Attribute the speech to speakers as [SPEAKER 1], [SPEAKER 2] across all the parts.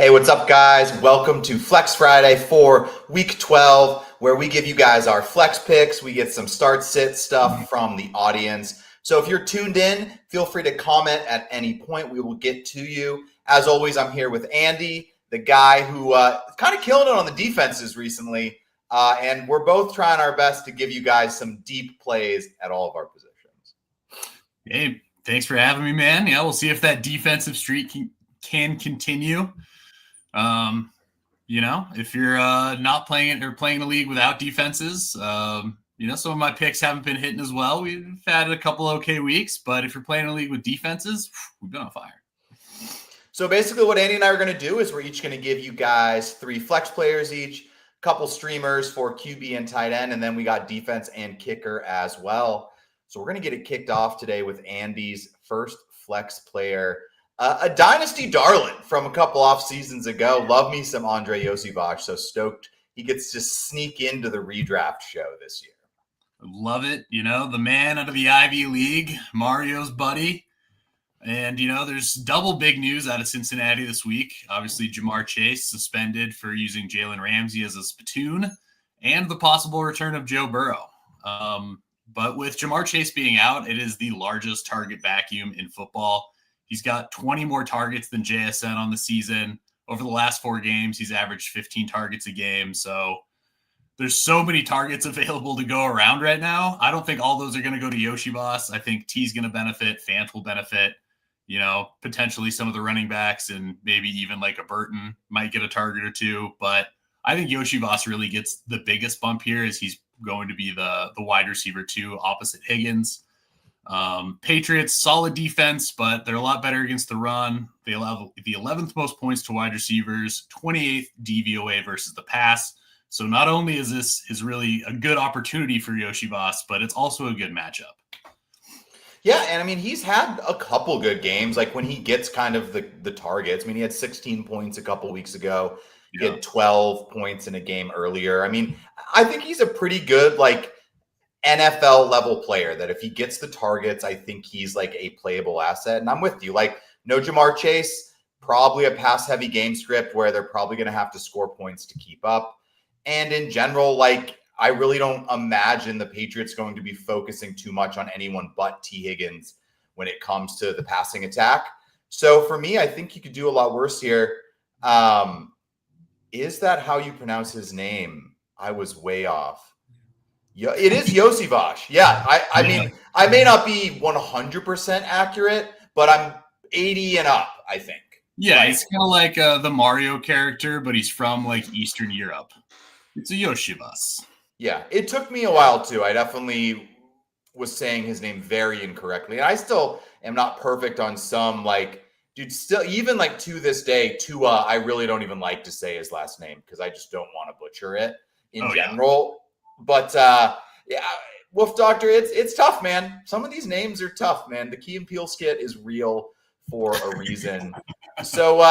[SPEAKER 1] Hey, what's up, guys? Welcome to Flex Friday for Week 12, where we give you guys our flex picks. We get some start-sit stuff from the audience. So if you're tuned in, feel free to comment at any point. We will get to you. As always, I'm here with Andy, the guy who kind of killing it on the defenses recently. And we're both trying our best to give you guys some deep plays at all of our positions.
[SPEAKER 2] Hey, thanks for having me, man. Yeah, we'll see if that defensive streak can continue. If you're not playing it or playing the league without defenses, some of my picks haven't been hitting as well. We've had a couple okay weeks, but if you're playing a league with defenses, we've been on fire.
[SPEAKER 1] So basically what Andy and I are going to do is we're each going to give you guys 3 flex players each, couple streamers for QB and tight end, and then we got defense and kicker as well. So we're going to get it kicked off today with Andy's first flex player. A dynasty darling from a couple off seasons ago. Love me some Andre Iosivas. So stoked he gets to sneak into the redraft show this year.
[SPEAKER 2] Love it. The man out of the Ivy League, Mario's buddy. And, there's double big news out of Cincinnati this week. Obviously, Ja'Marr Chase suspended for using Jalen Ramsey as a spittoon and the possible return of Joe Burrow. But with Ja'Marr Chase being out, it is the largest target vacuum in football. He's got 20 more targets than JSN on the season. Over the last 4 games, he's averaged 15 targets a game. So there's so many targets available to go around right now. I don't think all those are going to go to Iosivas. I think T's going to benefit. Fant will benefit. Potentially some of the running backs and maybe even like a Burton might get a target or 2. But I think Iosivas really gets the biggest bump here as he's going to be the wide receiver 2 opposite Higgins. Patriots, solid defense, but they're a lot better against the run. They allow the 11th most points to wide receivers, 28th DVOA versus the pass. So not only is this really a good opportunity for Iosivas, but it's also a good matchup.
[SPEAKER 1] Yeah, and I mean, he's had a couple good games, like when he gets kind of the targets. I mean, he had 16 points a couple weeks ago. He had 12 points in a game earlier. I mean, I think he's a pretty good, NFL level player that if he gets the targets, I think he's like a playable asset. And I'm with you. No Ja'Marr Chase, probably a pass heavy game script where they're probably going to have to score points to keep up. And in general, I really don't imagine the Patriots going to be focusing too much on anyone but T. Higgins when it comes to the passing attack. So for me, I think you could do a lot worse here. Is that how you pronounce his name? I was way off. It is Iosivas. Yeah, I mean, I may not be 100% accurate, but I'm 80 and up, I think.
[SPEAKER 2] Yeah, he's kind of like the Mario character, but he's from Eastern Europe. It's a Iosivas.
[SPEAKER 1] Yeah, it took me a while too. I definitely was saying his name very incorrectly. And I still am not perfect on some, still, even to this day, Tua, I really don't even like to say his last name because I just don't want to butcher it in general. Yeah. But Wolf Doctor, it's tough, man. Some of these names are tough, man. The Key and Peele skit is real for a reason. So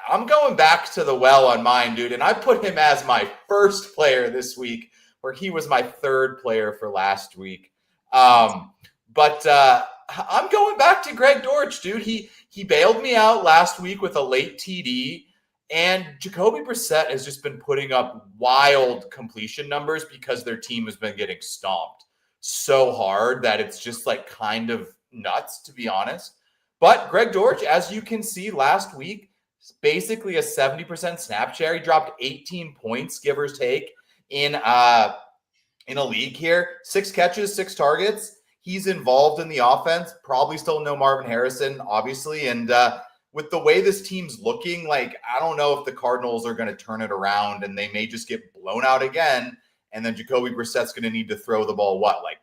[SPEAKER 1] I'm going back to the well on mine, dude. And I put him as my first player this week, where he was my 3rd player for last week. But I'm going back to Greg Dortch, dude. He bailed me out last week with a late TD. And Jacoby Brissett has just been putting up wild completion numbers because their team has been getting stomped so hard that it's just kind of nuts, to be honest. But Greg Dortch, as you can see last week, basically a 70% snap share. He dropped 18 points, give or take, in a league here. 6 catches, 6 targets. He's involved in the offense. Probably still no Marvin Harrison, obviously. And with the way this team's looking, I don't know if the Cardinals are going to turn it around and they may just get blown out again. And then Jacoby Brissett's going to need to throw the ball,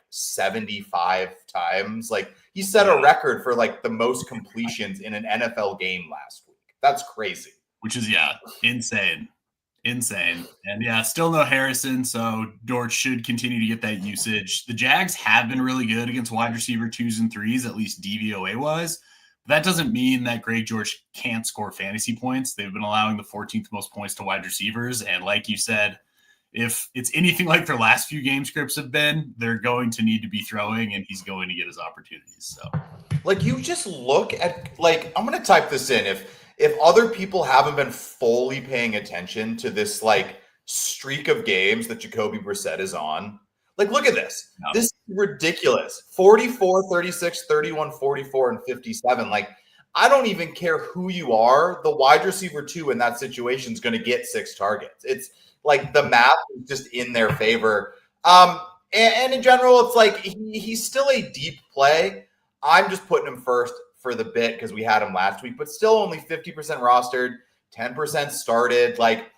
[SPEAKER 1] 75 times? He set a record for the most completions in an NFL game last week. That's crazy.
[SPEAKER 2] Which is, insane. And still no Harrison. So Dortch should continue to get that usage. The Jags have been really good against wide receiver 2s and 3s, at least DVOA wise. That doesn't mean that Greg Dortch can't score fantasy points. They've been allowing the 14th most points to wide receivers. And like you said, if it's anything like their last few game scripts have been, they're going to need to be throwing, and he's going to get his opportunities. So,
[SPEAKER 1] you just look at, I'm going to type this in. if other people haven't been fully paying attention to this like streak of games that Jacoby Brissett is on, like look at this.
[SPEAKER 2] No.
[SPEAKER 1] This is ridiculous. 44, 36, 31, 44, and 57. Like, I don't even care who you are. The wide receiver 2 in that situation is going to get 6 targets. It's like the math is just in their favor. And in general, it's like he's still a deep play. I'm just putting him first for the bit because we had him last week, but still only 50% rostered, 10% started. Like,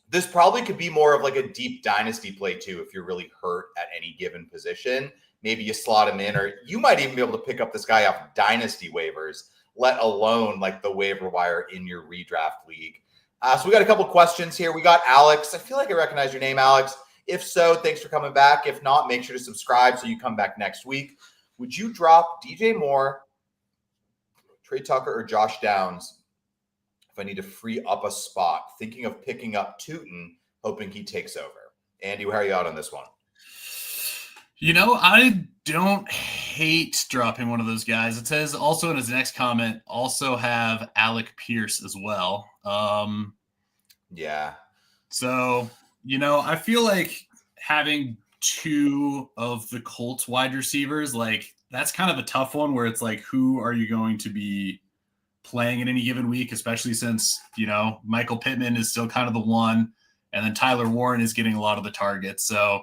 [SPEAKER 1] this probably could be more of like a deep dynasty play too if you're really hurt at any given position. Maybe you slot him in, or you might even be able to pick up this guy off dynasty waivers, let alone like the waiver wire in your redraft league. So we got a couple questions here. We got Alex. I feel like I recognize your name, Alex. If so, thanks for coming back. If not, make sure to subscribe so you come back next week. Would you drop DJ Moore, Trey Tucker, or Josh Downs if I need to free up a spot? Thinking of picking up Tootin, hoping he takes over. Andy, how are you out on this one?
[SPEAKER 2] You know, I don't hate dropping one of those guys. It says also in his next comment, also have Alec Pierce as well.
[SPEAKER 1] Yeah.
[SPEAKER 2] So, you know, I feel like having 2 of the Colts wide receivers, like that's kind of a tough one where it's like, who are you going to be playing in any given week, especially since, you know, Michael Pittman is still kind of the one, and then Tyler Warren is getting a lot of the targets. So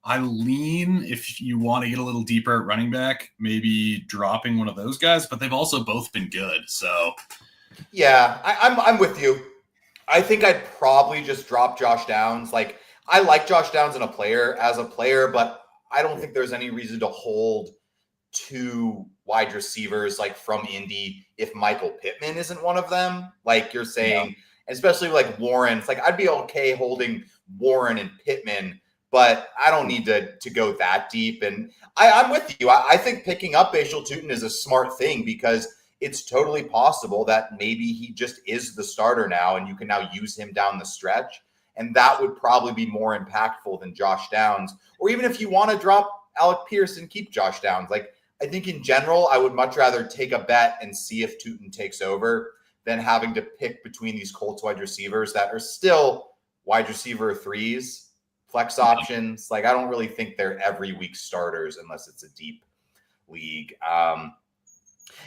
[SPEAKER 2] I lean, if you want to get a little deeper at running back, maybe dropping one of those guys, but they've also both been good. So
[SPEAKER 1] yeah, I'm with you. I think I'd probably just drop Josh Downs. Like, I like Josh Downs as a player, but I don't think there's any reason to hold 2 wide receivers like from Indy if Michael Pittman isn't one of them. Like you're saying, especially like Warren. It's like I'd be okay holding Warren and Pittman, but I don't need to go that deep. And I'm with you. I think picking up Bashal Tootin is a smart thing because it's totally possible that maybe he just is the starter now and you can now use him down the stretch. And that would probably be more impactful than Josh Downs. Or even if you want to drop Alec Pierce and keep Josh Downs. Like, I think in general, I would much rather take a bet and see if Tootin takes over than having to pick between these Colts wide receivers that are still wide receiver 3s, flex options. Like, I don't really think they're every week starters unless it's a deep league.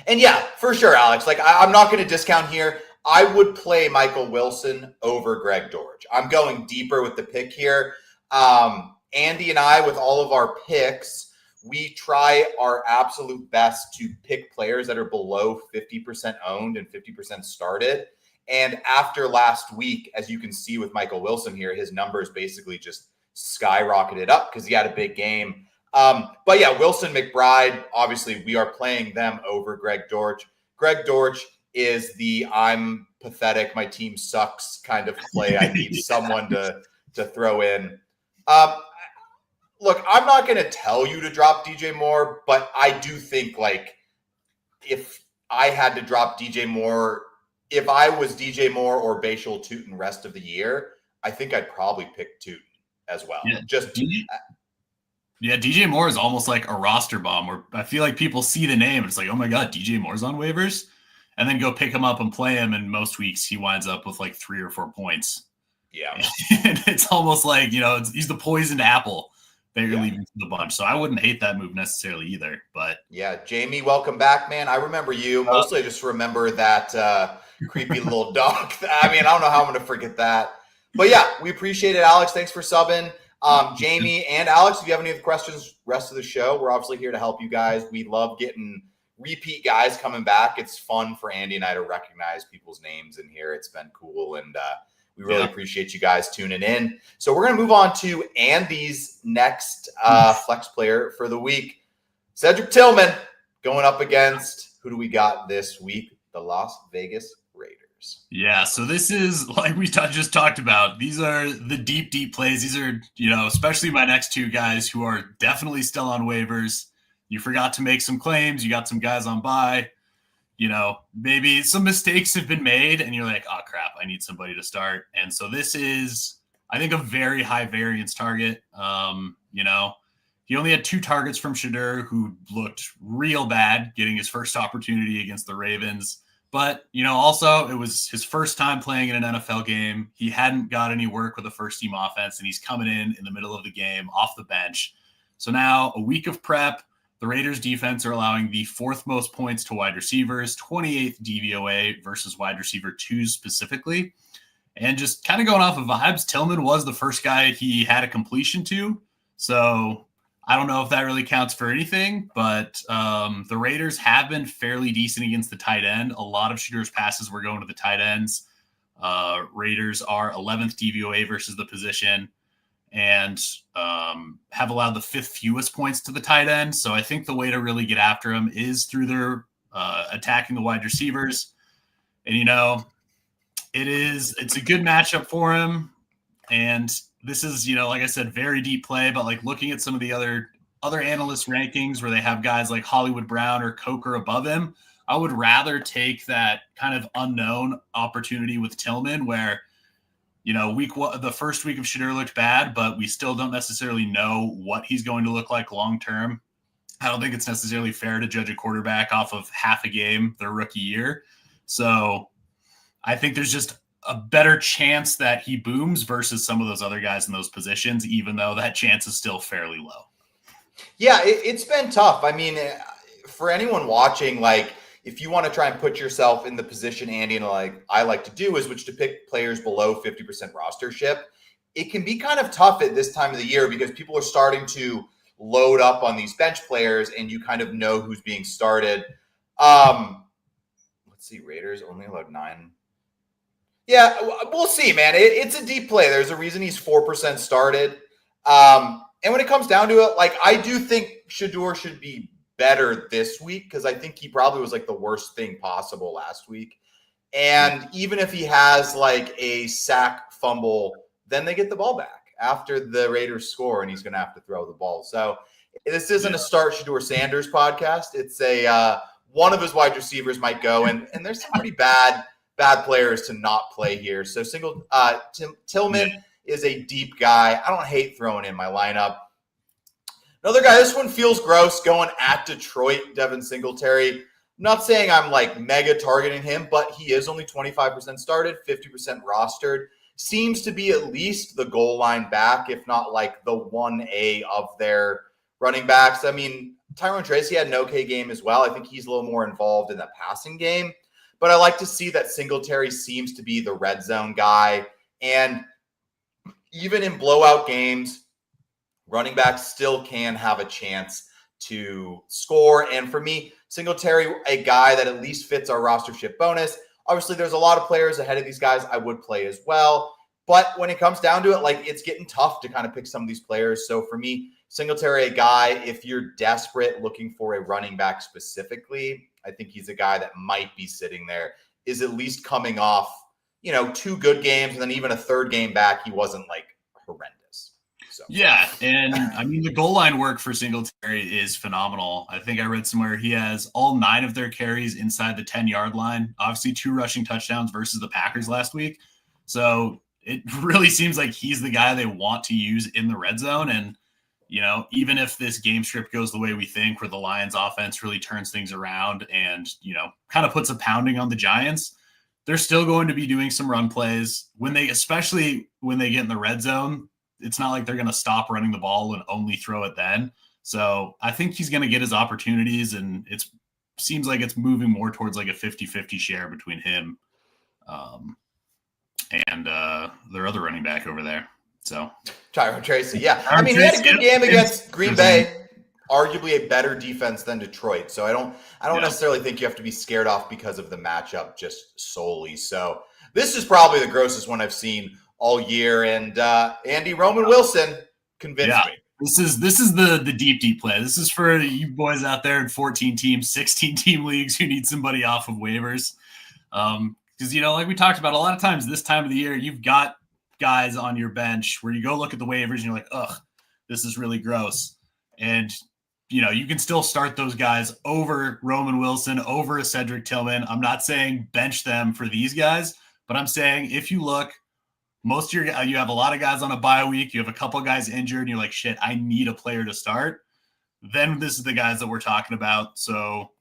[SPEAKER 1] And yeah, for sure, Alex. Like, I'm not going to discount here. I would play Michael Wilson over Greg Dortch. I'm going deeper with the pick here. Andy and I, with all of our picks, we try our absolute best to pick players that are below 50% owned and 50% started. And after last week, as you can see with Michael Wilson here, his numbers basically just skyrocketed up because he had a big game. But yeah, Wilson, McBride, obviously we are playing them over Greg Dortch. Greg Dortch is the I'm pathetic, my team sucks kind of play. I need someone to throw in. Look, I'm not going to tell you to drop DJ Moore, but I do think like if I had to drop DJ Moore, if I was DJ Moore or Bashal Tootin rest of the year, I think I'd probably pick Tootin as well.
[SPEAKER 2] Yeah,
[SPEAKER 1] Just
[SPEAKER 2] DJ Moore is almost like a roster bomb where I feel like people see the name and it's like, oh my God, DJ Moore's on waivers, and then go pick him up and play him. And most weeks he winds up with like 3 or 4 points.
[SPEAKER 1] Yeah.
[SPEAKER 2] And it's almost like, you know, he's the poisoned apple that you're leaving to the bunch. So I wouldn't hate that move necessarily either. But
[SPEAKER 1] yeah, Jamie, welcome back, man. I remember you. Mostly I just remember that creepy little dog. I mean, I don't know how I'm going to forget that. But yeah, we appreciate it, Alex. Thanks for subbing. Jamie and Alex, if you have any other questions rest of the show, we're obviously here to help you guys. We love getting repeat guys coming back. It's fun for Andy and I to recognize people's names in here. It's been cool, and we really appreciate you guys tuning in. So we're going to move on to Andy's next flex player for the week. Cedric Tillman going up against, who do we got this week? The Las Vegas Raiders.
[SPEAKER 2] Yeah, so this is, like we just talked about, these are the deep, deep plays. These are, you know, especially my next 2 guys who are definitely still on waivers. You forgot to make some claims. You got some guys on bye. You know, maybe some mistakes have been made and you're like, oh, crap, I need somebody to start. And so this is, I think, a very high variance target. You know, he only had 2 targets from Shadur, who looked real bad getting his first opportunity against the Ravens. But, also it was his first time playing in an NFL game. He hadn't got any work with the first team offense, and he's coming in the middle of the game off the bench. So now a week of prep, the Raiders defense are allowing the fourth most points to wide receivers, 28th DVOA versus wide receiver 2s specifically. And just kind of going off of vibes, Tillman was the first guy he had a completion to. So I don't know if that really counts for anything, but the Raiders have been fairly decent against the tight end. A lot of shooters' passes were going to the tight ends. Raiders are 11th DVOA versus the position and have allowed the 5th fewest points to the tight end. So I think the way to really get after them is through their attacking the wide receivers. And, it's a good matchup for him. And this is, like I said, very deep play, but like looking at some of the other analyst rankings where they have guys like Hollywood Brown or Coker above him, I would rather take that kind of unknown opportunity with Tillman where, the first week of Shedeur looked bad, but we still don't necessarily know what he's going to look like long-term. I don't think it's necessarily fair to judge a quarterback off of half a game their rookie year. So I think there's just a better chance that he booms versus some of those other guys in those positions, even though that chance is still fairly low.
[SPEAKER 1] Yeah, it's been tough. I mean, for anyone watching, like, if you want to try and put yourself in the position, Andy, and like I like to do, is which to pick players below 50% rostership, it can be kind of tough at this time of the year because people are starting to load up on these bench players and you kind of know who's being started. Let's see, Raiders only allowed 9. Yeah, we'll see, man. It's a deep play. There's a reason he's 4% started. And when it comes down to it, like, I do think Shedeur should be better this week because I think he probably was like the worst thing possible last week. And even if he has like a sack fumble, then they get the ball back after the Raiders score and he's going to have to throw the ball. So this isn't a Start Shedeur Sanders podcast. It's a one of his wide receivers might go, and there's some pretty bad players to not play here. So Tillman is a deep guy. I don't hate throwing in my lineup. Another guy, this one feels gross, going at Detroit, Devin Singletary. I'm not saying I'm like mega targeting him, but he is only 25% started, 50% rostered. Seems to be at least the goal line back, if not like the 1A of their running backs. I mean, Tyrone Tracy had an okay game as well. I think he's a little more involved in the passing game. But I like to see that Singletary seems to be the red zone guy. And even in blowout games, running backs still can have a chance to score. And for me, Singletary, a guy that at least fits our rostership bonus. Obviously, there's a lot of players ahead of these guys I would play as well. But when it comes down to it, like, it's getting tough to kind of pick some of these players. So for me, Singletary, a guy, if you're desperate looking for a running back specifically, I think he's a guy that might be sitting there, is at least coming off, 2 good games, and then even a third game back, he wasn't like horrendous. So.
[SPEAKER 2] Yeah, and I mean, the goal line work for Singletary is phenomenal. I think I read somewhere he has all 9 of their carries inside the 10-yard line. Obviously, 2 rushing touchdowns versus the Packers last week. So it really seems like he's the guy they want to use in the red zone. And, even if this game script goes the way we think, where the Lions offense really turns things around and, kind of puts a pounding on the Giants, they're still going to be doing some run plays especially when they get in the red zone. It's not like they're going to stop running the ball and only throw it then. So I think he's going to get his opportunities, and it seems like it's moving more towards like a 50-50 share between him and their other running back over there. So
[SPEAKER 1] Tyrone Tracy, yeah. I mean, he had a good game against Green Bay, arguably a better defense than Detroit. So I don't necessarily think you have to be scared off because of the matchup just solely. So this is probably the grossest one I've seen all year. And Andy, Roman Wilson convinced me.
[SPEAKER 2] This is the deep play. This is for you boys out there in 14-team, 16-team leagues who need somebody off of waivers. Because, like we talked about, a lot of times this time of the year, you've got guys on your bench where you go look at the waivers and you're like, ugh, this is really gross. And, you can still start those guys over Roman Wilson, over a Cedric Tillman. I'm not saying bench them for these guys, but I'm saying if you look, most of you have a lot of guys on a bye week, you have a couple guys injured, and you're like, shit, I need a player to start. Then this is the guys that we're talking about. So,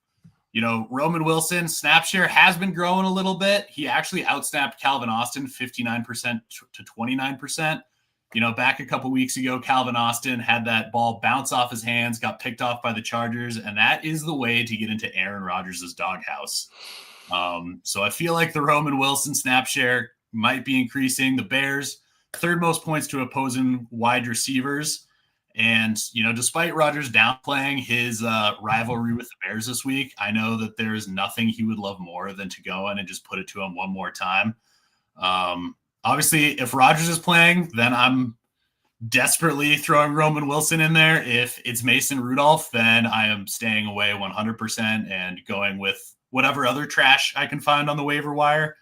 [SPEAKER 2] Roman Wilson snap share has been growing a little bit. He actually outsnapped Calvin Austin 59% to 29%. Back a couple weeks ago, Calvin Austin had that ball bounce off his hands, got picked off by the Chargers, and that is the way to get into Aaron Rodgers' doghouse. So I feel like the Roman Wilson snap share might be increasing. The Bears, third most points to opposing wide receivers. And, despite Rodgers downplaying his rivalry with the Bears this week, I know that there is nothing he would love more than to go in and just put it to him one more time. Obviously, if Rodgers is playing, then I'm desperately throwing Roman Wilson in there. If it's Mason Rudolph, then I am staying away 100% and going with whatever other trash I can find on the waiver wire.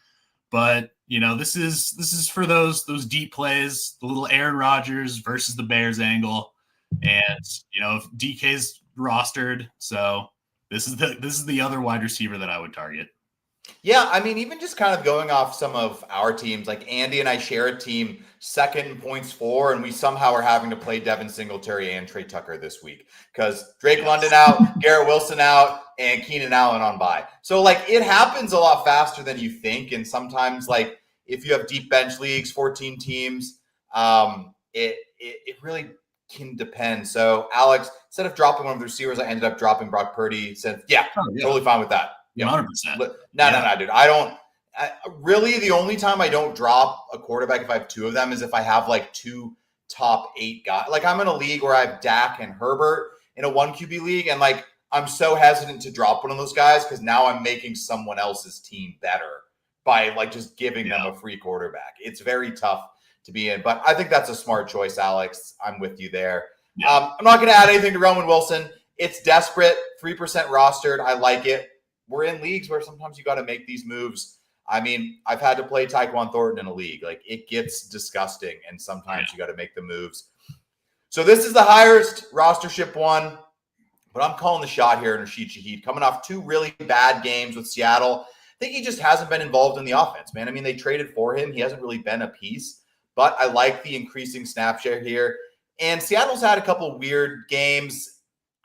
[SPEAKER 2] But this is for those deep plays, the little Aaron Rodgers versus the Bears angle. And if DK's rostered, so this is the other wide receiver that I would target.
[SPEAKER 1] Yeah, I mean, even just kind of going off some of our teams, like Andy and I share a team second in points for, and we somehow are having to play Devin Singletary and Trey Tucker this week because Drake London out, Garrett Wilson out, and Keenan Allen on bye. So it happens a lot faster than you think. And sometimes if you have deep bench leagues, 14 teams, it really can depend. So Alex, instead of dropping one of the receivers, I ended up dropping Brock Purdy. Said, totally fine with that.
[SPEAKER 2] 100%.
[SPEAKER 1] No, dude. I don't. Really, the only time I don't drop a quarterback if I have two of them is if I have two top 8 guys. I'm in a league where I have Dak and Herbert in a 1 QB league, and I'm so hesitant to drop one of those guys because now I'm making someone else's team better by just giving them a free quarterback. It's very tough to be in, but I think that's a smart choice, Alex. I'm with you there. Yeah. I'm not going to add anything to Roman Wilson. It's desperate, 3% rostered. I like it. We're in leagues where sometimes you got to make these moves. I mean, I've had to play Tyquan Thornton in a league. It gets disgusting, and sometimes you got to make the moves. So this is the highest rostership one, but I'm calling the shot here in Rashid Shaheed, coming off 2 really bad games with Seattle. I think he just hasn't been involved in the offense, man. I mean, they traded for him. He hasn't really been a piece, but I like the increasing snap share here. And Seattle's had a couple weird games.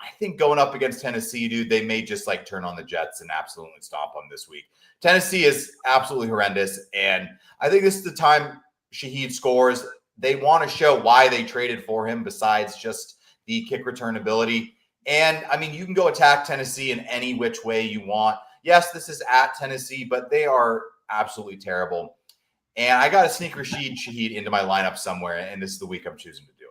[SPEAKER 1] I think going up against Tennessee, dude, they may just turn on the Jets and absolutely stomp them this week. Tennessee is absolutely horrendous, and I think this is the time Shaheed scores. They want to show why they traded for him besides just the kick return ability. And, I mean, you can go attack Tennessee in any which way you want. Yes, this is at Tennessee, but they are absolutely terrible. And I got to sneak Rashid Shaheed into my lineup somewhere, and this is the week I'm choosing to do it.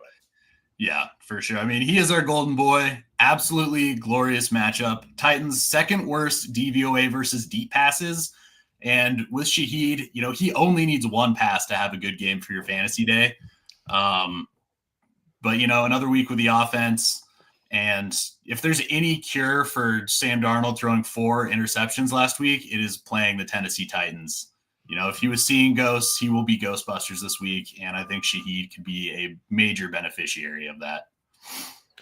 [SPEAKER 2] Yeah, for sure. I mean, he is our golden boy. Absolutely glorious matchup. Titans' second worst DVOA versus deep passes. And with Shaheed, he only needs 1 pass to have a good game for your fantasy day. But, another week with the offense. And if there's any cure for Sam Darnold throwing 4 interceptions last week, it is playing the Tennessee Titans. If he was seeing ghosts, he will be Ghostbusters this week. And I think Shaheed could be a major beneficiary of that.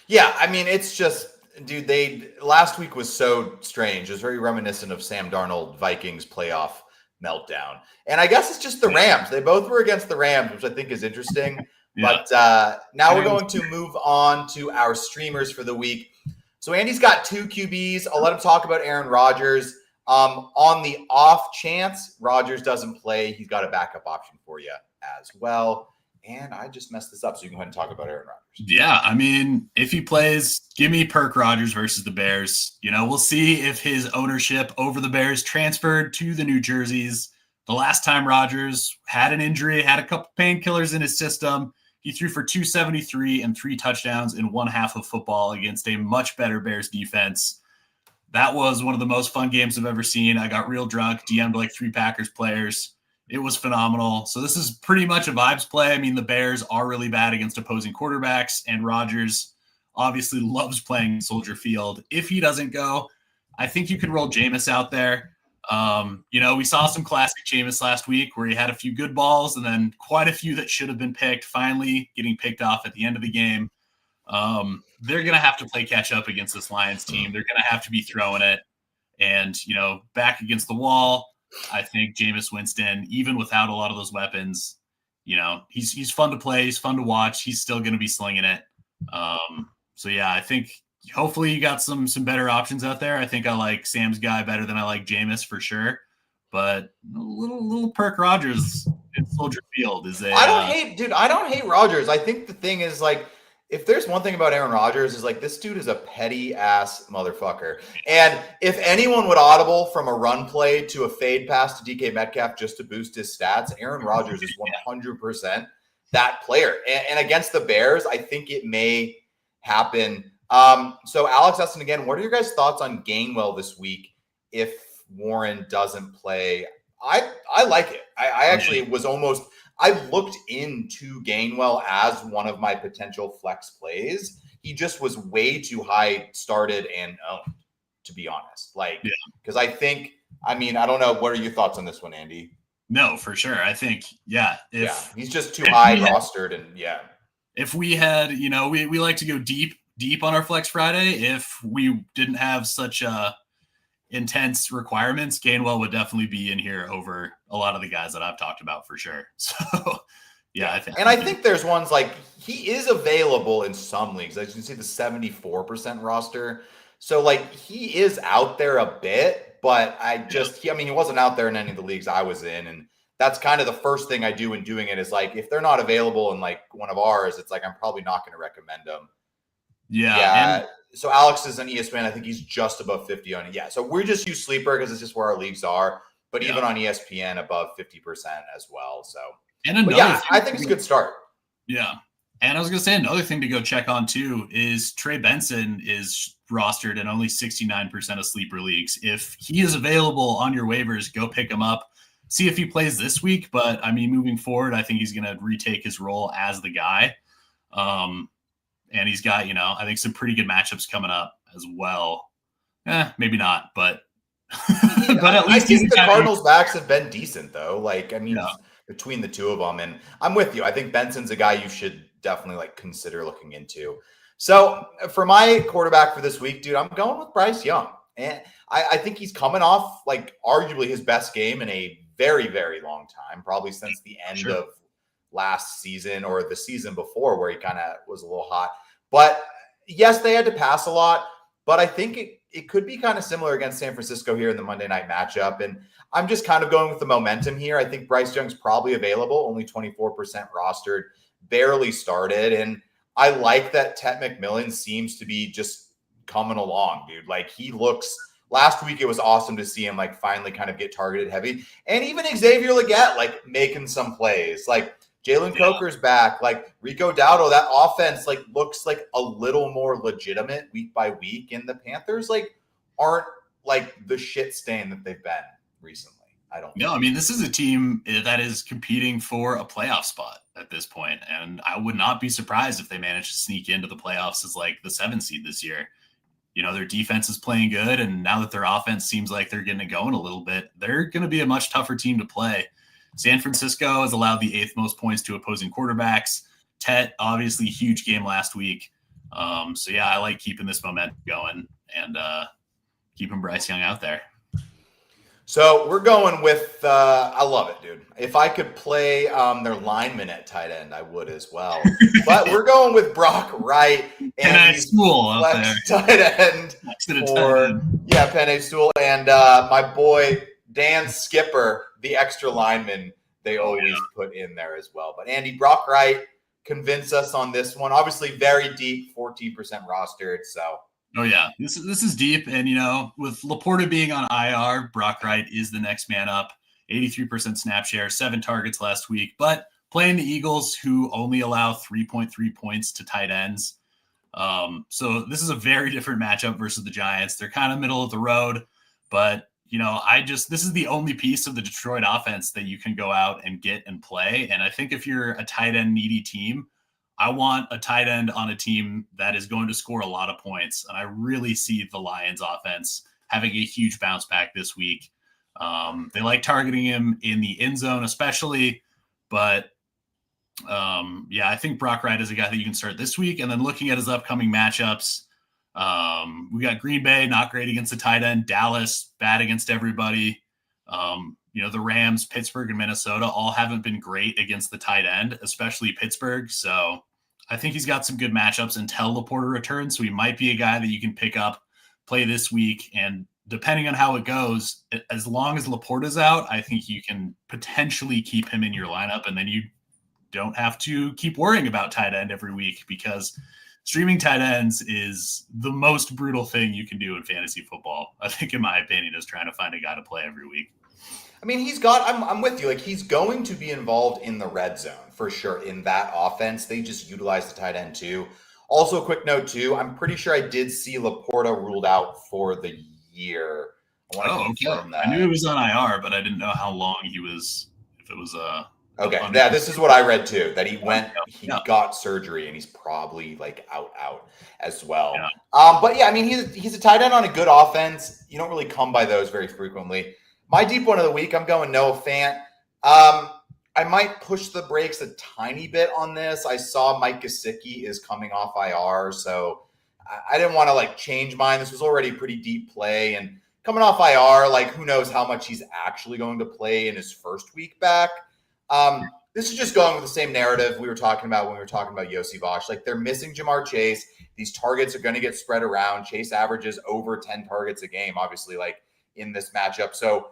[SPEAKER 1] Yeah, I mean, it's just, dude, last week was so strange. It was very reminiscent of Sam Darnold Vikings playoff meltdown. And I guess it's just the Rams. They both were against the Rams, which I think is interesting. Yeah. But now we're going to move on to our streamers for the week. So Andy's got 2 QBs. I'll let him talk about Aaron Rodgers. On the off chance Rodgers doesn't play, he's got a backup option for you as well. And I just messed this up, so you can go ahead and talk about Aaron Rodgers.
[SPEAKER 2] Yeah, I mean, if he plays, give me Perk Rodgers versus the Bears. We'll see if his ownership over the Bears transferred to the New Jerseys. The last time Rodgers had an injury, had a couple painkillers in his system, he threw for 273 and 3 touchdowns in 1 half of football against a much better Bears defense. That was one of the most fun games I've ever seen. I got real drunk, DM'd 3 Packers players. It was phenomenal. So this is pretty much a vibes play. I mean, the Bears are really bad against opposing quarterbacks, and Rodgers obviously loves playing Soldier Field. If he doesn't go, I think you could roll Jameis out there. We saw some classic Jameis last week where he had a few good balls and then quite a few that should have been picked, finally getting picked off at the end of the game. They're going to have to play catch up against this Lions team. They're going to have to be throwing it. And, back against the wall, I think Jameis Winston, even without a lot of those weapons, he's fun to play. He's fun to watch. He's still going to be slinging it. So, yeah, I think hopefully you got some better options out there. I think I like Sam's guy better than I like Jameis for sure. But a little Perk Rogers in Soldier Field is a
[SPEAKER 1] I don't hate Rodgers. I think the thing is like, if there's one thing about Aaron Rodgers is like this dude is a petty ass motherfucker. And if anyone would audible from a run play to a fade pass to DK Metcalf just to boost his stats, Aaron Rodgers is 100% that player. And against the Bears, I think it may happen. So Alex Essen again, what are your guys' thoughts on Gainwell this week if Warren doesn't play? I like it. I actually was almost I looked into Gainwell as one of my potential flex plays. He just was way too high started and owned, to be honest. Like, because I think, I mean, I don't know. What are your thoughts on this one, Andy?
[SPEAKER 2] No, for sure. I think,
[SPEAKER 1] he's just too high rostered, and
[SPEAKER 2] if we had, we like to go deep on our Flex Friday. If we didn't have such intense requirements, Gainwell would definitely be in here over a lot of the guys that I've talked about for sure. So I think
[SPEAKER 1] there's ones like he is available in some leagues. As you can see, the 74% roster. So like he is out there a bit, but he wasn't out there in any of the leagues I was in. And that's kind of the first thing I do in doing it is like, if they're not available in like one of ours, it's like, I'm probably not going to recommend them.
[SPEAKER 2] Yeah.
[SPEAKER 1] So Alex is on ESPN. I think he's just above 50 on it. Yeah. So we just use Sleeper because it's just where our leagues are. But even on ESPN, above 50% as well. So, I think it's a good start.
[SPEAKER 2] Yeah. And I was going to say another thing to go check on too is Trey Benson is rostered in only 69% of Sleeper leagues. If he is available on your waivers, go pick him up. See if he plays this week. But I mean, moving forward, I think he's going to retake his role as the guy. And he's got, I think some pretty good matchups coming up as well. Maybe not, but
[SPEAKER 1] but at least the Cardinals' backs have been decent, though. Like, I mean, between the two of them, and I'm with you. I think Benson's a guy you should definitely like consider looking into. So for my quarterback for this week, dude, I'm going with Bryce Young, and I think he's coming off like arguably his best game in a very, very long time, probably since the end of last season or the season before, where he kind of was a little hot. But yes, they had to pass a lot, but I think it could be kind of similar against San Francisco here in the Monday night matchup. And I'm just kind of going with the momentum here. I think Bryce Young's probably available, only 24% rostered, barely started. And I like that Tet McMillan seems to be just coming along, dude. Like last week, it was awesome to see him like finally kind of get targeted heavy. And even Xavier Legette, like making some plays. Like Jalen Coker's back, like Rico Dowdle, that offense like looks like a little more legitimate week by week. And the Panthers like aren't like the shit stain that they've been recently. I don't know.
[SPEAKER 2] I mean, this is a team that is competing for a playoff spot at this point. And I would not be surprised if they manage to sneak into the playoffs as like the 7th seed this year. Their defense is playing good. And now that their offense seems like they're getting it going a little bit, they're going to be a much tougher team to play. San Francisco has allowed the 8th most points to opposing quarterbacks. Tet, obviously, huge game last week. I like keeping this momentum going and keeping Bryce Young out there.
[SPEAKER 1] So we're going with, I love it, dude. If I could play their lineman at tight end, I would as well. But we're going with Brock Wright
[SPEAKER 2] and he's flex
[SPEAKER 1] tight end Penny Sewell and my boy Dan Skipper, the extra lineman they always put in there as well. But Andy, Brock Wright convinced us on this one. Obviously very deep, 14% rostered. So.
[SPEAKER 2] Oh, yeah. This is deep. And, with Laporta being on IR, Brock Wright is the next man up. 83% snap share, 7 targets last week. But playing the Eagles, who only allow 3.3 points to tight ends. So this is a very different matchup versus the Giants. They're kind of middle of the road. But, this is the only piece of the Detroit offense that you can go out and get and play. And I think if you're a tight end needy team, I want a tight end on a team that is going to score a lot of points. And I really see the Lions offense having a huge bounce back this week. They like targeting him in the end zone, especially, but I think Brock Wright is a guy that you can start this week. And then looking at his upcoming matchups, we got Green Bay, not great against the tight end, Dallas, bad against everybody. The Rams, Pittsburgh, and Minnesota all haven't been great against the tight end, especially Pittsburgh. So I think he's got some good matchups until Laporta returns. So he might be a guy that you can pick up, play this week. And depending on how it goes, as long as Laporta's out, I think you can potentially keep him in your lineup. And then you don't have to keep worrying about tight end every week, because streaming tight ends is the most brutal thing you can do in fantasy football, I think, in my opinion, is trying to find a guy to play every week.
[SPEAKER 1] I mean, I'm with you. Like, he's going to be involved in the red zone for sure in that offense. They just utilize the tight end too. Also, a quick note too, I'm pretty sure I did see Laporta ruled out for the year. I want to confirm that.
[SPEAKER 2] I knew he was on IR, but I didn't know how long he was, if it was
[SPEAKER 1] okay. Yeah, this is what I read too, that he got surgery and he's probably like out as well. Yeah. But yeah, I mean, he's a tight end on a good offense. You don't really come by those very frequently. My deep one of the week, I'm going Noah Fant. I might push the brakes a tiny bit on this. I saw Mike Gesicki is coming off IR, so I didn't want to like change mine. This was already a pretty deep play, and coming off IR, like who knows how much he's actually going to play in his first week back. This is just going with the same narrative we were talking about when we were talking about Yossi Vosh. Like, they're missing Jamar Chase. These targets are going to get spread around. Chase averages over 10 targets a game, obviously, like in this matchup. So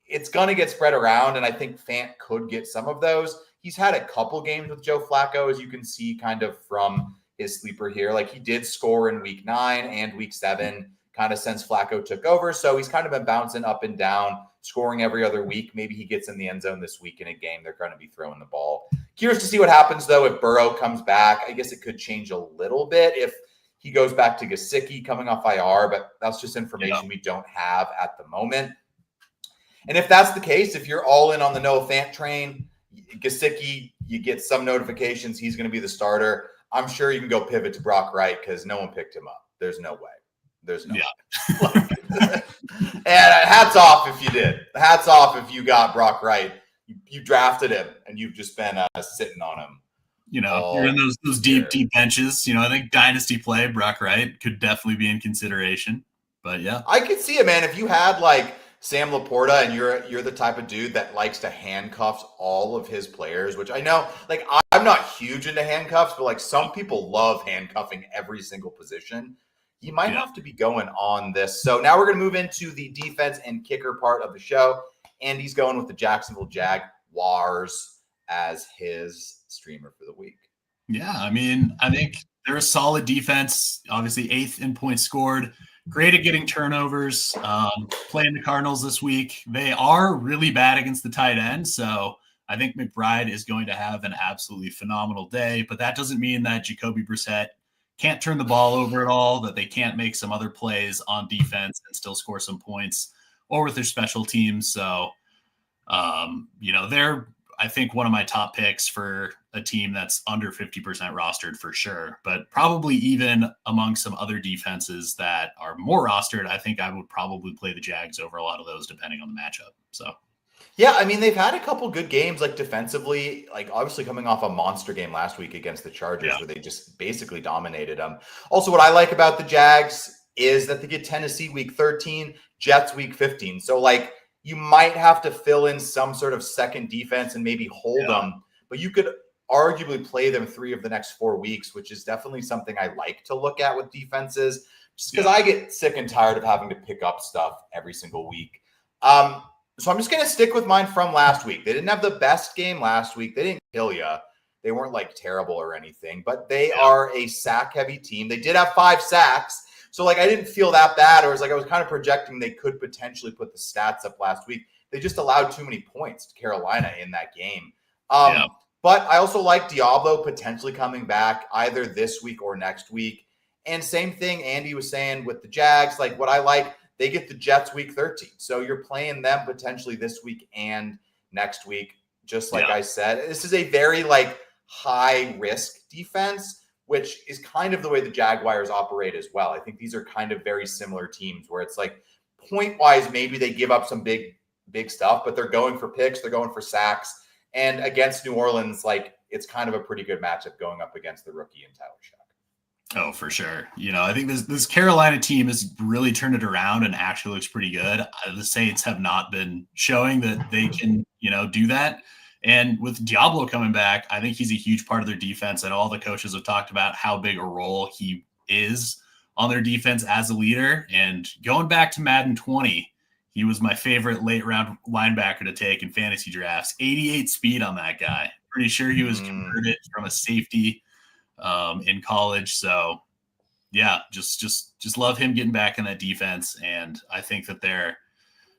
[SPEAKER 1] it's going to get spread around, and I think Fant could get some of those. He's had a couple games with Joe Flacco, as you can see kind of from his sleeper here. Like, he did score in week 9 and week 7, kind of since Flacco took over. So he's kind of been bouncing up and down, scoring every other week. Maybe he gets in the end zone this week in a game they're going to be throwing the ball. Curious to see what happens, though, if Burrow comes back. I guess it could change a little bit if he goes back to Gesicki coming off IR, but that's just information we don't have at the moment. And if that's the case, if you're all in on the Noah Fant train, Gesicki, you get some notifications he's going to be the starter. I'm sure you can go pivot to Brock Wright because no one picked him up. There's no way. There's no way. And hats off if you did. Hats off if you got Brock Wright. You drafted him, and you've just been sitting on him.
[SPEAKER 2] You know, you're in those deep benches. You know, I think dynasty play, Brock Wright could definitely be in consideration. But yeah,
[SPEAKER 1] I could see it, man. If you had like Sam Laporta and you're the type of dude that likes to handcuff all of his players, which I know, like, I'm not huge into handcuffs, but like some people love handcuffing every single position. You might have to be going on this. So now we're going to move into the defense and kicker part of the show. Andy's going with the Jacksonville Jaguars as his streamer for the week.
[SPEAKER 2] Yeah, I mean, I think they're a solid defense, obviously 8th in points scored. Great at getting turnovers. Playing the Cardinals this week. They are really bad against the tight end, so I think McBride is going to have an absolutely phenomenal day, but that doesn't mean that Jacoby Brissett can't turn the ball over at all, that they can't make some other plays on defense and still score some points, or with their special teams. So, you know, they're, I think, one of my top picks for a team that's under 50% rostered for sure, but probably even among some other defenses that are more rostered, I think I would probably play the Jags over a lot of those depending on the matchup. So,
[SPEAKER 1] yeah, I mean, they've had a couple good games, like defensively, like obviously coming off a monster game last week against the Chargers where they just basically dominated them. Also, what I like about the Jags is that they get Tennessee week 13, Jets week 15. So, like, you might have to fill in some sort of second defense and maybe hold them, but you could arguably play them 3 of the next 4 weeks, which is definitely something I like to look at with defenses, just because I get sick and tired of having to pick up stuff every single week. So I'm just going to stick with mine from last week. They didn't have the best game last week. They didn't kill you. They weren't like terrible or anything, but they are a sack heavy team. They did have 5 sacks. So like, I didn't feel that bad. Or it was like, I was kind of projecting they could potentially put the stats up last week. They just allowed too many points to Carolina in that game. But I also like Diablo potentially coming back either this week or next week. And same thing Andy was saying with the Jags, like what I like, they get the Jets week 13. So you're playing them potentially this week and next week. Just like I said, this is a very like high risk defense, which is kind of the way the Jaguars operate as well. I think these are kind of very similar teams where it's like point wise, maybe they give up some big stuff, but they're going for picks. They're going for sacks. And against New Orleans, like it's kind of a pretty good matchup going up against the rookie and Tyler Shuck.
[SPEAKER 2] Oh, for sure. You know, I think this Carolina team has really turned it around and actually looks pretty good. The Saints have not been showing that they can, you know, do that. And with Diablo coming back, I think he's a huge part of their defense. And all the coaches have talked about how big a role he is on their defense as a leader. And going back to Madden 20, he was my favorite late round linebacker to take in fantasy drafts. 88 speed on that guy. Pretty sure he was converted from a safety in college. So yeah, just love him getting back in that defense. And I think that they're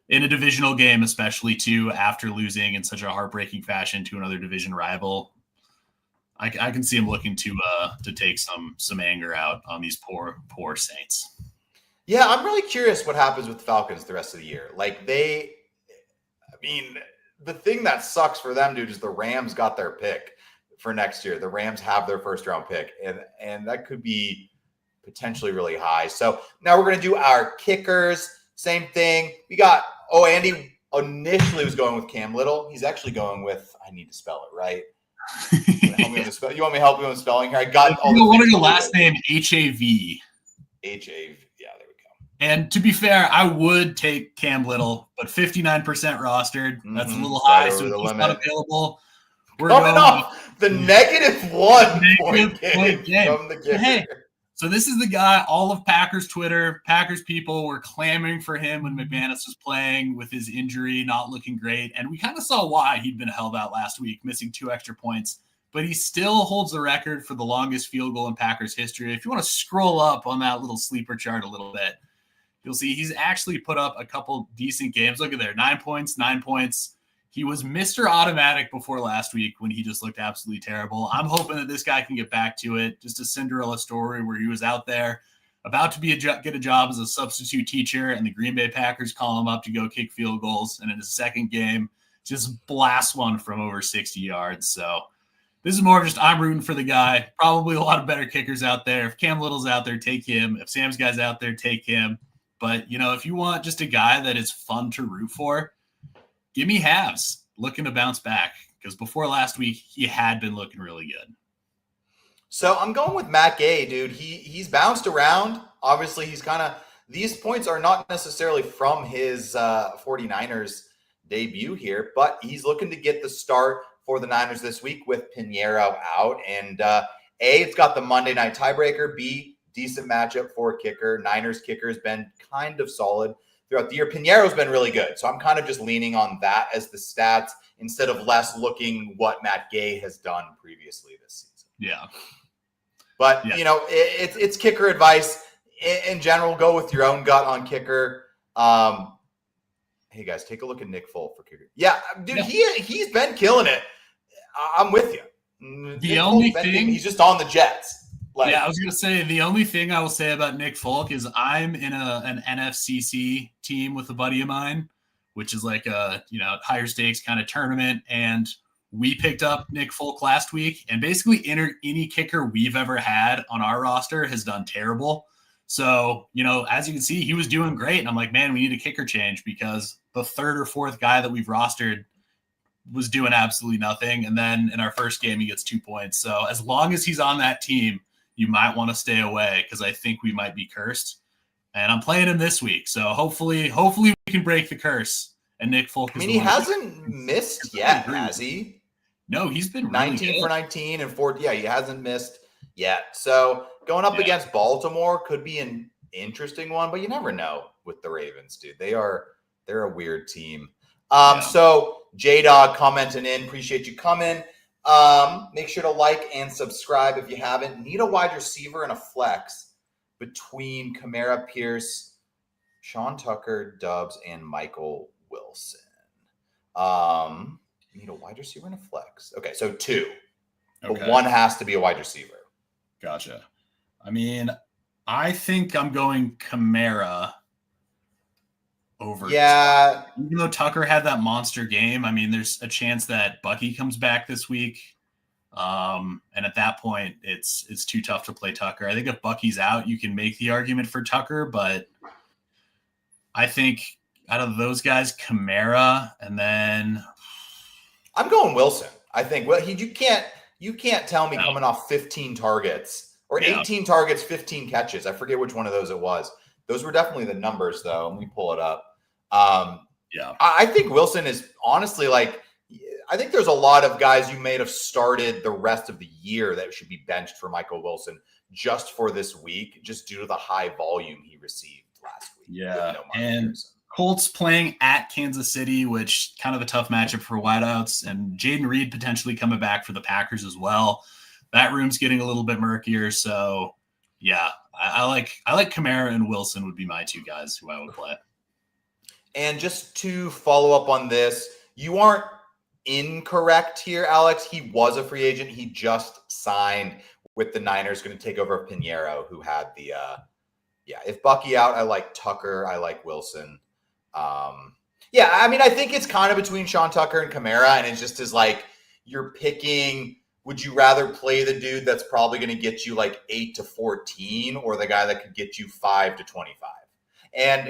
[SPEAKER 2] in a divisional game, especially too, after losing in such a heartbreaking fashion to another division rival. I can see him looking to take some anger out on these poor Saints.
[SPEAKER 1] Yeah, I'm really curious what happens with the Falcons the rest of the year. Like the thing that sucks for them, dude, is the Rams got their pick for next year. The Rams have their first round pick, and that could be potentially really high. So now we're going to do our kickers. Same thing. We got, Andy initially was going with Cam Little. He's actually going with, I need to spell it right. You want me to help you with spelling here? I got all the
[SPEAKER 2] What are your last name? H-A-V.
[SPEAKER 1] H-A-V. Yeah, there we go.
[SPEAKER 2] And to be fair, I would take Cam Little, but 59% rostered. That's a little high, so he's not available.
[SPEAKER 1] We're coming off the -1 point game from the kicker.
[SPEAKER 2] Hey, so this is the guy, all of Packers Twitter, Packers people were clamoring for him when McManus was playing with his injury, not looking great. And we kind of saw why he'd been held out last week, missing 2 extra points. But he still holds the record for the longest field goal in Packers history. If you want to scroll up on that little sleeper chart a little bit, you'll see he's actually put up a couple decent games. Look at there, 9 points, 9 points. He was Mr. Automatic before last week when he just looked absolutely terrible. I'm hoping that this guy can get back to it. Just a Cinderella story where he was out there about to get a job as a substitute teacher, and the Green Bay Packers call him up to go kick field goals. And in his second game, just blasts one from over 60 yards. So this is more of just I'm rooting for the guy. Probably a lot of better kickers out there. If Cam Little's out there, take him. If Sam's guy's out there, take him. But, if you want just a guy that is fun to root for, give me Havs looking to bounce back, because before last week, he had been looking really good.
[SPEAKER 1] So I'm going with Matt Gay, dude. He's bounced around. Obviously, he's these points are not necessarily from his 49ers debut here, but he's looking to get the start for the Niners this week with Pinheiro out. And A, it's got the Monday night tiebreaker. B, decent matchup for a kicker. Niners kicker has been kind of solid throughout the year. Pinheiro's been really good. So I'm kind of just leaning on that as the stats instead of less looking what Matt Gay has done previously this season.
[SPEAKER 2] Yeah.
[SPEAKER 1] But, it's kicker advice. In general, go with your own gut on kicker. Hey, guys, take a look at Nick Folk for kicker. Yeah, dude, he's been killing it. I'm with you.
[SPEAKER 2] The only thing,
[SPEAKER 1] he's just on the Jets.
[SPEAKER 2] I was going to say, the only thing I will say about Nick Folk is I'm in an NFCC team with a buddy of mine, which is like a, higher stakes kind of tournament. And we picked up Nick Folk last week, and basically any kicker we've ever had on our roster has done terrible. So, as you can see, he was doing great. And I'm like, man, we need a kicker change, because the third or fourth guy that we've rostered was doing absolutely nothing. And then in our first game, he gets 2 points. So as long as he's on that team, you might want to stay away, because I think we might be cursed. And I'm playing him this week. So hopefully we can break the curse. And Nick Folk is
[SPEAKER 1] he hasn't missed yet, has he?
[SPEAKER 2] No, he's been
[SPEAKER 1] 19 for 19 and 4. Yeah, he hasn't missed yet. So going up against Baltimore could be an interesting one, but you never know with the Ravens, dude. They're a weird team. So J-Dog commenting in. Appreciate you coming. Make sure to like and subscribe if you haven't. Need a wide receiver and a flex between Kamara, Pierce, Sean Tucker, Dubs, and Michael Wilson. Need a wide receiver and a flex. Okay, so 2. Okay. But one has to be a wide receiver.
[SPEAKER 2] Gotcha. I think I'm going Kamara over.
[SPEAKER 1] Yeah.
[SPEAKER 2] Even though Tucker had that monster game, there's a chance that Bucky comes back this week. And at that point, it's too tough to play Tucker. I think if Bucky's out, you can make the argument for Tucker, but I think out of those guys, Kamara, and then
[SPEAKER 1] I'm going Wilson. I think you can't tell me coming off 15 targets or 18 targets, 15 catches. I forget which one of those it was. Those were definitely the numbers, though. Let me pull it up. I think Wilson is honestly I think there's a lot of guys you may have started the rest of the year that should be benched for Michael Wilson just for this week, just due to the high volume he received last week.
[SPEAKER 2] Yeah,
[SPEAKER 1] no
[SPEAKER 2] and Colts playing at Kansas City, which kind of a tough matchup for wideouts, and Jaden Reed potentially coming back for the Packers as well. That room's getting a little bit murkier, so yeah, I like Kamara and Wilson would be my two guys who I would play.
[SPEAKER 1] And just to follow up on this, you aren't incorrect here, Alex. He was a free agent. He just signed with the Niners, going to take over Pinheiro, who had the if Bucky out, I like Tucker. I like Wilson. I mean, I think it's kind of between Sean Tucker and Kamara, and it's just as like you're picking. Would you rather play the dude that's probably going to get you like 8 to 14, or the guy that could get you 5 to 25? And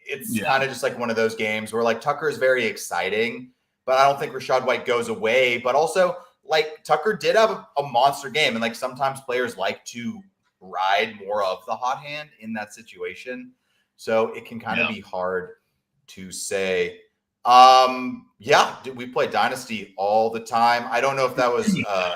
[SPEAKER 1] it's kind of just like one of those games where like Tucker is very exciting, but I don't think Rachaad White goes away. But also, like Tucker did have a monster game, and like sometimes players like to ride more of the hot hand in that situation, so it can kind of be hard to say. We play Dynasty all the time. I don't know if that was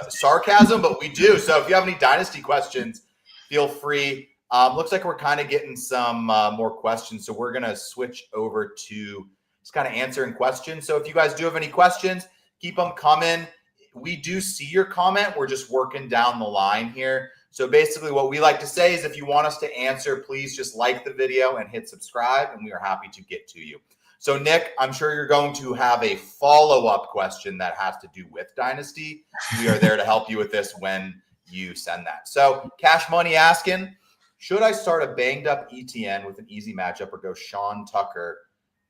[SPEAKER 1] sarcasm, but we do. So if you have any Dynasty questions, feel free. Looks like we're kind of getting some more questions, so we're gonna switch over to just kind of answering questions. So if you guys do have any questions, keep them coming. We do see your comment. We're just working down the line here. So basically what we like to say is if you want us to answer, please just like the video and hit subscribe, and we are happy to get to you. So Nick, I'm sure you're going to have a follow-up question that has to do with Dynasty. We are there to help you with this when you send that. So Cash Money asking, should I start a banged up ETN with an easy matchup or go Sean Tucker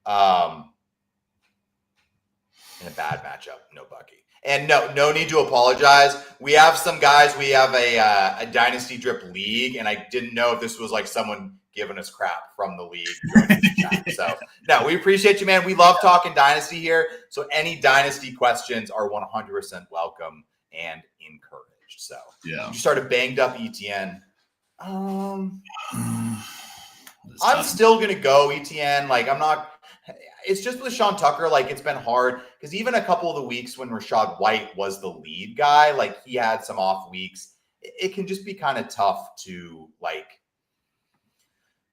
[SPEAKER 1] in a bad matchup? No Bucky. And no need to apologize. We have some guys. We have a Dynasty Drip league, and I didn't know if this was like someone giving us crap from the league joining the chat. So no, we appreciate you, man. We love talking Dynasty here. So any Dynasty questions are 100% welcome and encouraged. So you started banged up ETN. I'm still gonna go ETN. Like I'm not. It's just with Sean Tucker, like it's been hard because even a couple of the weeks when Rachaad White was the lead guy, like he had some off weeks. It can just be kind of tough to like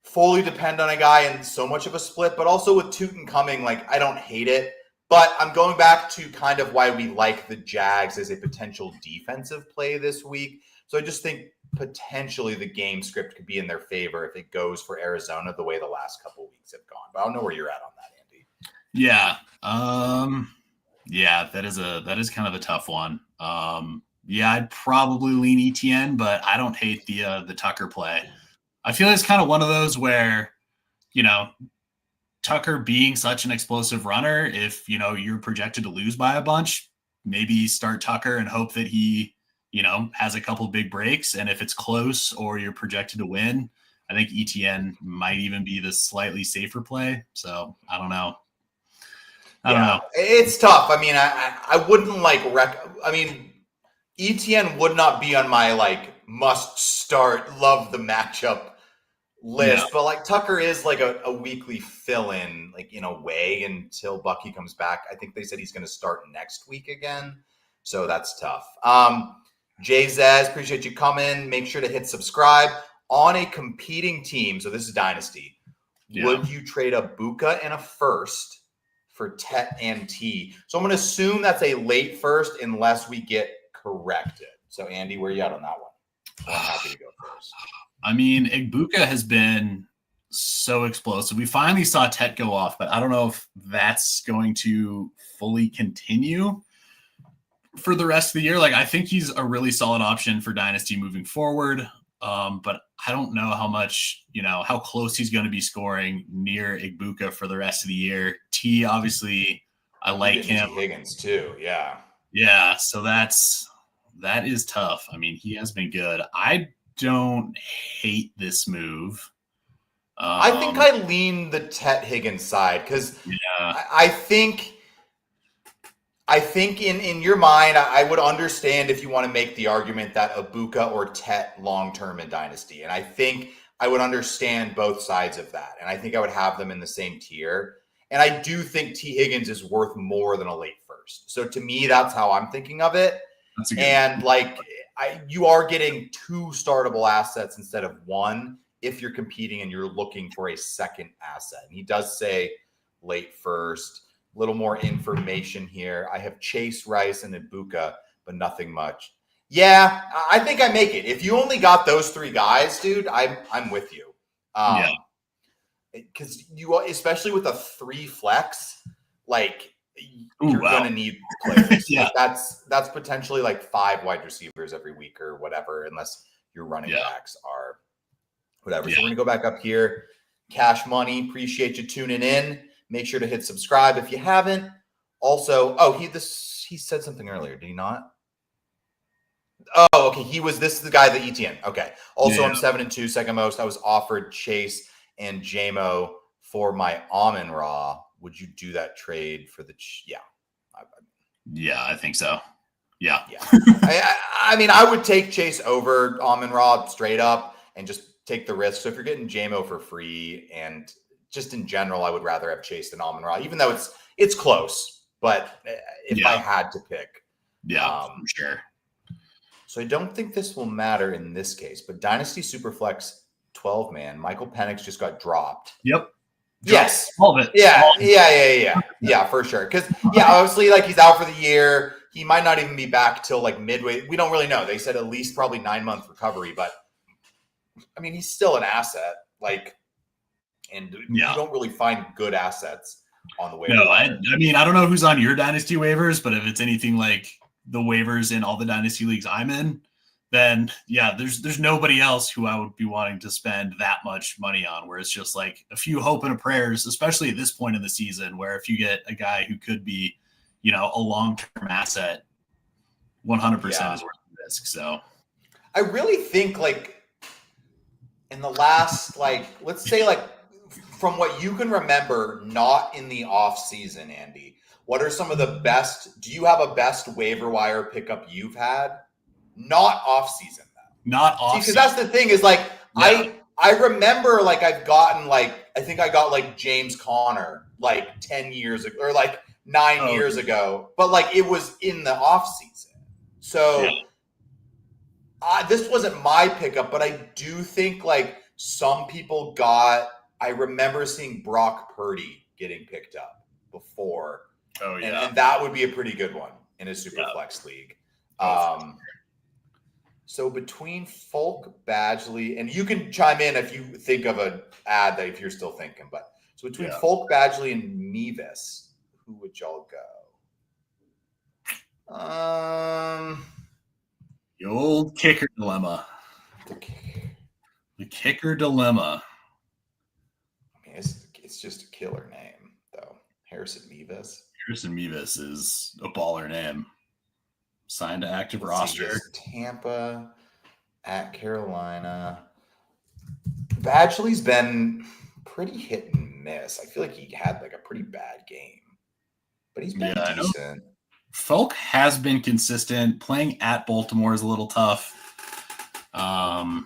[SPEAKER 1] fully depend on a guy in so much of a split. But also with Tootin coming, like I don't hate it. But I'm going back to kind of why we like the Jags as a potential defensive play this week. So I just think potentially the game script could be in their favor if it goes for Arizona the way the last couple of weeks have gone. But I don't know where you're at on that, Andy.
[SPEAKER 2] Yeah. That is kind of a tough one. I'd probably lean ETN, but I don't hate the Tucker play. I feel it's kind of one of those where, Tucker being such an explosive runner, if, you're projected to lose by a bunch, maybe start Tucker and hope that he, has a couple big breaks. And if it's close or you're projected to win, I think ETN might even be the slightly safer play. So I don't know. I don't know.
[SPEAKER 1] It's tough. I mean, I wouldn't ETN would not be on my like must start, love the matchup list, but like Tucker is like a weekly fill-in, like in a way until Bucky comes back. I think they said he's going to start next week again. So that's tough. Jay Zaz, appreciate you coming. Make sure to hit subscribe on a competing team. So this is Dynasty. Yeah. Would you trade a Buka and a first for Tet and T? So I'm going to assume that's a late first unless we get corrected. So Andy, where are you at on that one? I'm happy to go first.
[SPEAKER 2] I mean, Igbuka has been so explosive. We finally saw Tet go off, but I don't know if that's going to fully continue for the rest of the year. Like, I think he's a really solid option for Dynasty moving forward. But I don't know how much, how close he's going to be scoring near Igbuka for the rest of the year. T, obviously, I like him.
[SPEAKER 1] T. Higgins too. Yeah.
[SPEAKER 2] Yeah. So that is tough. I mean, he has been good. I don't hate this move.
[SPEAKER 1] I think I lean the Tet Higgins side because I think in your mind, I would understand if you want to make the argument that Ibuka or Tet long-term in Dynasty. And I think I would understand both sides of that. And I think I would have them in the same tier. And I do think T. Higgins is worth more than a late first. first. So to me, that's how I'm thinking of it.
[SPEAKER 2] That's a good
[SPEAKER 1] And like you are getting 2 startable assets instead of 1 if you're competing and you're looking for a second asset. And he does say late first. A little more information here. I have Chase, Rice, and Ibuka, but nothing much. Yeah, I think I make it. If you only got those 3 guys, dude, I'm with you. Because you, especially with a 3 flex, like you're gonna need players.
[SPEAKER 2] Yeah.
[SPEAKER 1] Like that's potentially like 5 wide receivers every week or whatever, unless your running backs are whatever. So we're gonna go back up here. Cash Money, appreciate you tuning in. Make sure to hit subscribe if you haven't. Also, he said something earlier, did he not? Oh, okay. This is the guy, the ETN. Okay. Also, I'm 7-2, second most. I was offered Chase and JMO for my Amon Ra. Would you do that trade for the?
[SPEAKER 2] Yeah, I think so. Yeah.
[SPEAKER 1] I mean, I would take Chase over Amon Ra straight up and just take the risk. So if you're getting JMO for free, and just in general, I would rather have Chase than Amon Ra, even though it's close. But if I had to pick,
[SPEAKER 2] for sure.
[SPEAKER 1] So I don't think this will matter in this case, but Dynasty Superflex 12-man, Michael Penix just got dropped.
[SPEAKER 2] Yep.
[SPEAKER 1] Yes.
[SPEAKER 2] All of it.
[SPEAKER 1] Yeah, for sure. Because, obviously, like, he's out for the year. He might not even be back till, like, midway. We don't really know. They said at least probably 9-month recovery, but, I mean, he's still an asset. Like, and you don't really find good assets on the waiver.
[SPEAKER 2] No, I mean, I don't know who's on your Dynasty waivers, but if it's anything like the waivers in all the Dynasty leagues I'm in, then there's nobody else who I would be wanting to spend that much money on, where it's just like a few hope and a prayers, especially at this point in the season, where if you get a guy who could be, a long-term asset, 100% is worth the risk. So
[SPEAKER 1] I really think, like, in the last, like, let's say, like, from what you can remember, not in the off season, Andy, what are some of the best? Do you have a best waiver wire pickup you've had? Not off season, though.
[SPEAKER 2] Not off season.
[SPEAKER 1] Because that's the thing is, like, I remember, like, I've gotten, like, I think I got, like, James Conner, like, 10 years ago, or, like, 9 years ago. But, like, it was in the off season. So this wasn't my pickup, but I do think, like, some people I remember seeing Brock Purdy getting picked up before.
[SPEAKER 2] Oh, yeah.
[SPEAKER 1] And that would be a pretty good one in a super flex league. So between Folk, Badgley, and you can chime in if you think of an ad that if you're still thinking, but so between Folk, Badgley, and Mevis, who would y'all go?
[SPEAKER 2] The old kicker dilemma. The kicker dilemma.
[SPEAKER 1] I mean, it's just a killer name, though. Harrison Mevis.
[SPEAKER 2] Harrison Mevis is a baller name. Signed to active roster.
[SPEAKER 1] Tampa, at Carolina. Badgley's been pretty hit and miss. I feel like he had like a pretty bad game, but he's been decent.
[SPEAKER 2] Folk has been consistent. Playing at Baltimore is a little tough.
[SPEAKER 1] I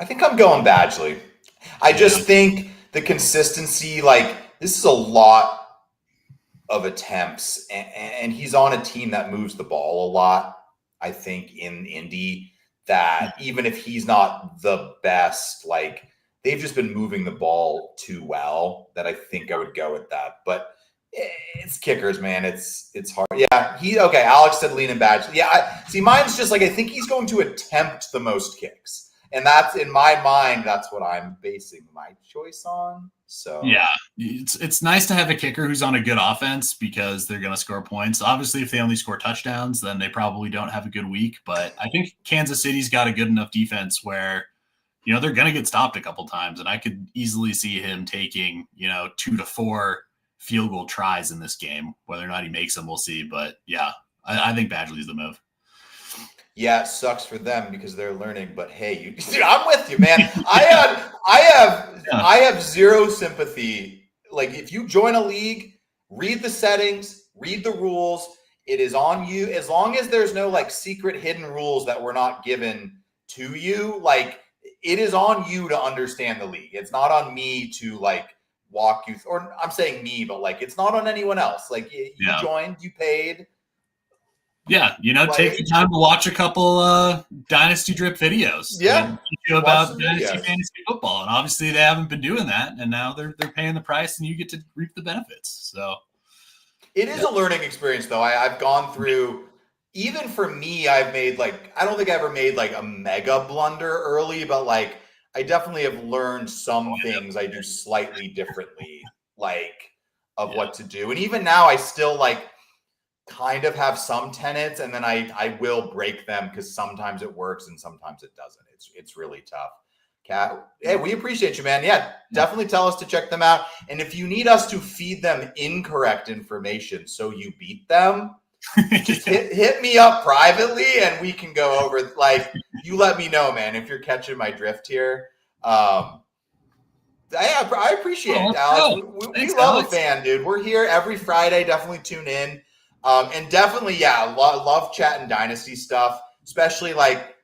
[SPEAKER 1] think I'm going Badgley. I just think the consistency, like, this is a lot of attempts, and he's on a team that moves the ball a lot. I think in Indy, that even if he's not the best, like, they've just been moving the ball too well, that I think I would go with that. But it's kickers, man. It's hard. Yeah, Alex said lean and Badgley. Yeah, see, mine's just like, I think he's going to attempt the most kicks. And that's, in my mind, that's what I'm basing my choice on. So
[SPEAKER 2] yeah, it's nice to have a kicker who's on a good offense, because they're going to score points. Obviously, if they only score touchdowns, then they probably don't have a good week. But I think Kansas City's got a good enough defense where, they're going to get stopped a couple times. And I could easily see him taking, 2 to 4 field goal tries in this game. Whether or not he makes them, we'll see. But yeah, I think Badgley's the move.
[SPEAKER 1] Yeah, it sucks for them because they're learning. But hey, dude, I'm with you, man. I have zero sympathy. Like, if you join a league, read the settings, read the rules. It is on you. As long as there's no, like, secret hidden rules that were not given to you, like, it is on you to understand the league. It's not on me to, like, walk you, or I'm saying me, but like it's not on anyone else. Like you joined, you paid.
[SPEAKER 2] Yeah, take the time to watch a couple Dynasty Drip videos.
[SPEAKER 1] Yeah,
[SPEAKER 2] and teach you about Dynasty Fantasy Football. And obviously they haven't been doing that, and now they're paying the price and you get to reap the benefits. So
[SPEAKER 1] it is a learning experience though. I've gone through, even for me, I've made like, I don't think I ever made like a mega blunder early, but like I definitely have learned some things I do slightly differently, like of what to do. And even now I still like kind of have some tenets, and then I will break them because sometimes it works and sometimes it doesn't. It's really tough. Cat, hey, we appreciate you, man. Yeah, definitely tell us to check them out. And if you need us to feed them incorrect information so you beat them, just hit me up privately and we can go over. Like, you let me know, man, if you're catching my drift here. I appreciate it, Alex. We love Alex. A fan, dude. We're here every Friday. Definitely tune in. And definitely, love chatting Dynasty stuff, especially like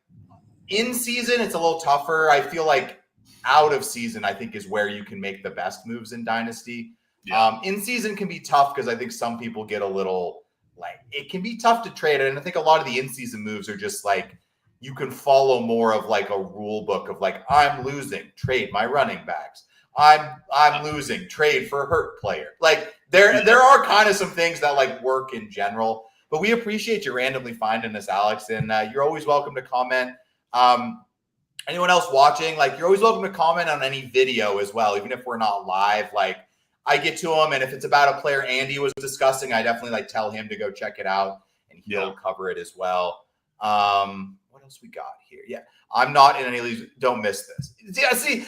[SPEAKER 1] in season. It's a little tougher. I feel like out of season, I think, is where you can make the best moves in Dynasty. Yeah. In season can be tough because I think some people get a little like, it can be tough to trade. And I think a lot of the in season moves are just like, you can follow more of like a rule book of like, I'm losing, trade my running backs. I'm losing, trade for a hurt player. Like there are kind of some things that like work in general, but we appreciate you randomly finding us, Alex. And you're always welcome to comment. Anyone else watching, like you're always welcome to comment on any video as well, even if we're not live. Like I get to them, and if it's about a player Andy was discussing, I definitely like tell him to go check it out, and he'll cover it as well. What else we got here? Yeah. I'm not in any leagues. Don't miss this. Yeah, see,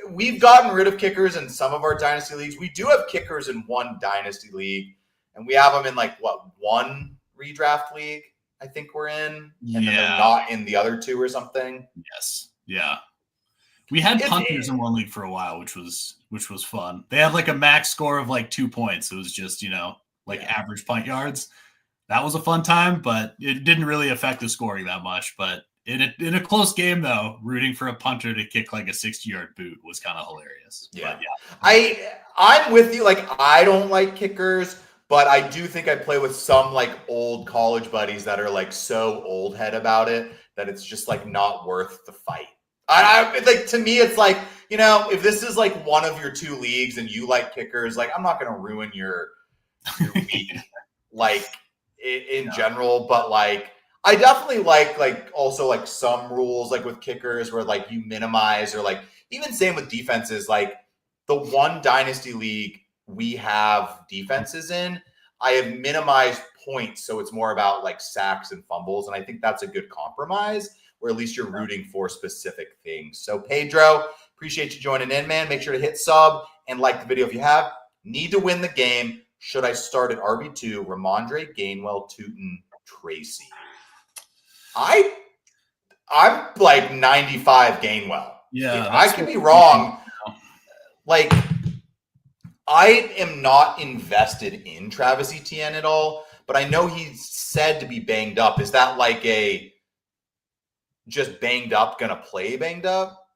[SPEAKER 1] we've gotten rid of kickers in some of our dynasty leagues. We do have kickers in one dynasty league, and we have them in like one redraft league, I think we're in. And then they're not in the other two or something.
[SPEAKER 2] Yes. Yeah. We had punters in one league for a while, which was fun. They had like a max score of like 2 points. It was just, average punt yards. That was a fun time, but it didn't really affect the scoring that much. But in a close game, though, rooting for a punter to kick like a 60-yard boot was kind of hilarious.
[SPEAKER 1] Yeah. I'm with you. Like, I don't like kickers, but I do think I play with some like old college buddies that are like so old head about it that it's just like not worth the fight. I like, to me, it's like, if this is like one of your two leagues and you like kickers, like I'm not going to ruin your week, like in general, but like, I definitely like also like some rules like with kickers where like you minimize, or like even same with defenses. Like the one dynasty league we have defenses in, I have minimized points, so it's more about like sacks and fumbles, and I think that's a good compromise, or at least you're rooting for specific things. So Pedro, appreciate you joining in, man. Make sure to hit sub and like the video if you have. Need to win the game. Should I start at RB2, Ramondre, Gainwell, Tootin, Tracy? I'm like 95 Gainwell.
[SPEAKER 2] Yeah,
[SPEAKER 1] I could be wrong. Like, I am not invested in Travis Etienne at all, but I know he's said to be banged up. Is that like a just banged up, gonna play banged up?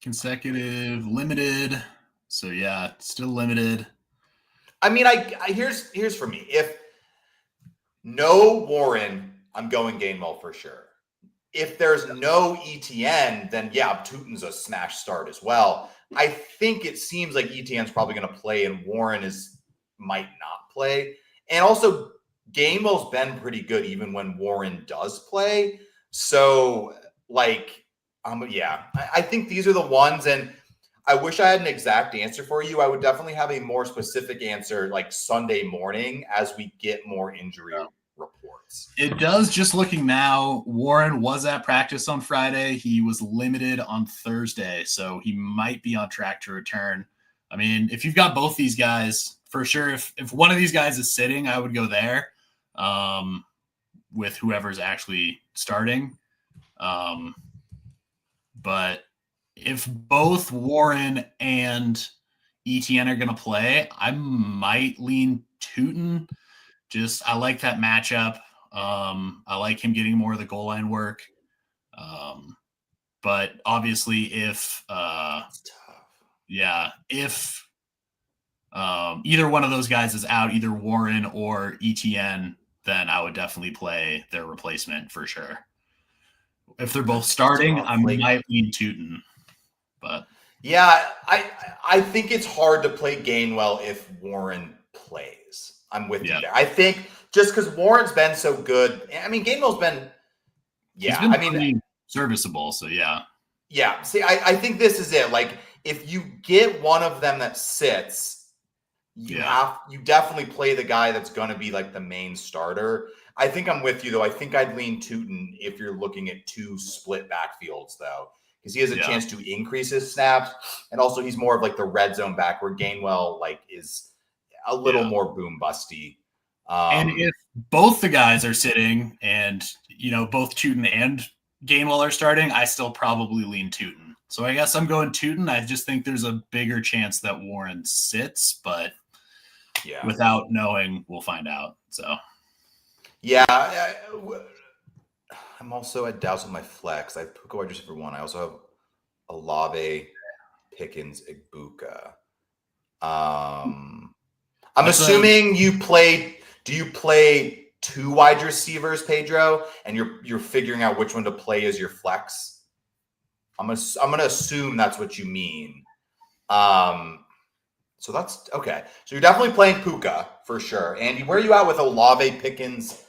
[SPEAKER 2] Consecutive, limited. So yeah, still limited.
[SPEAKER 1] I mean, here's for me. If no Warren, I'm going Gainwell for sure. If there's no ETN, then yeah, Tootin's a smash start as well. I think it seems like ETN's probably going to play and Warren might not play. And also, Gainwell's been pretty good even when Warren does play. So, like, I think these are the ones. And I wish I had an exact answer for you. I would definitely have a more specific answer like Sunday morning as we get more injury reports.
[SPEAKER 2] It does, just looking now, Warren was at practice on Friday. He was limited on Thursday, so he might be on track to return. I mean, if you've got both these guys, for sure, if one of these guys is sitting, I would go there with whoever's actually starting. But if both Warren and ETN are going to play, I might lean Tootin. I like that matchup. I like him getting more of the goal line work. But obviously, if
[SPEAKER 1] It's tough.
[SPEAKER 2] if either one of those guys is out, either Warren or ETN, then I would definitely play their replacement for sure. If they're both
[SPEAKER 1] That's
[SPEAKER 2] starting,
[SPEAKER 1] tough.
[SPEAKER 2] I might lean Tootin, but
[SPEAKER 1] yeah, I think it's hard to play Gainwell if Warren plays. I'm with you there. I think just because Warren's been so good. I mean, Gainwell's been.
[SPEAKER 2] He's
[SPEAKER 1] Yeah,
[SPEAKER 2] been
[SPEAKER 1] I mean,
[SPEAKER 2] serviceable. So yeah.
[SPEAKER 1] Yeah. See, I think this is it. Like, if you get one of them that sits, you definitely play the guy that's going to be like the main starter. I think I'm with you though. I think I'd lean Tootin if you're looking at two split backfields though, because he has a chance to increase his snaps, and also he's more of like the red zone back where Gainwell like is a little more boom busty.
[SPEAKER 2] And if both the guys are sitting, and both Tootin and Gainwell are starting, I still probably lean Tootin. So I guess I'm going Tootin. I just think there's a bigger chance that Warren sits, but without knowing, we'll find out. So
[SPEAKER 1] I'm also at doubts with my flex. I have Puka wide receiver 1. I also have Olave, Pickens, Ibuka. I'm assuming you play. Do you play 2 wide receivers, Pedro, and you're figuring out which one to play as your flex? I'm gonna assume that's what you mean. So that's okay. So you're definitely playing Puka for sure. Andy, where are you at with Olave, Pickens,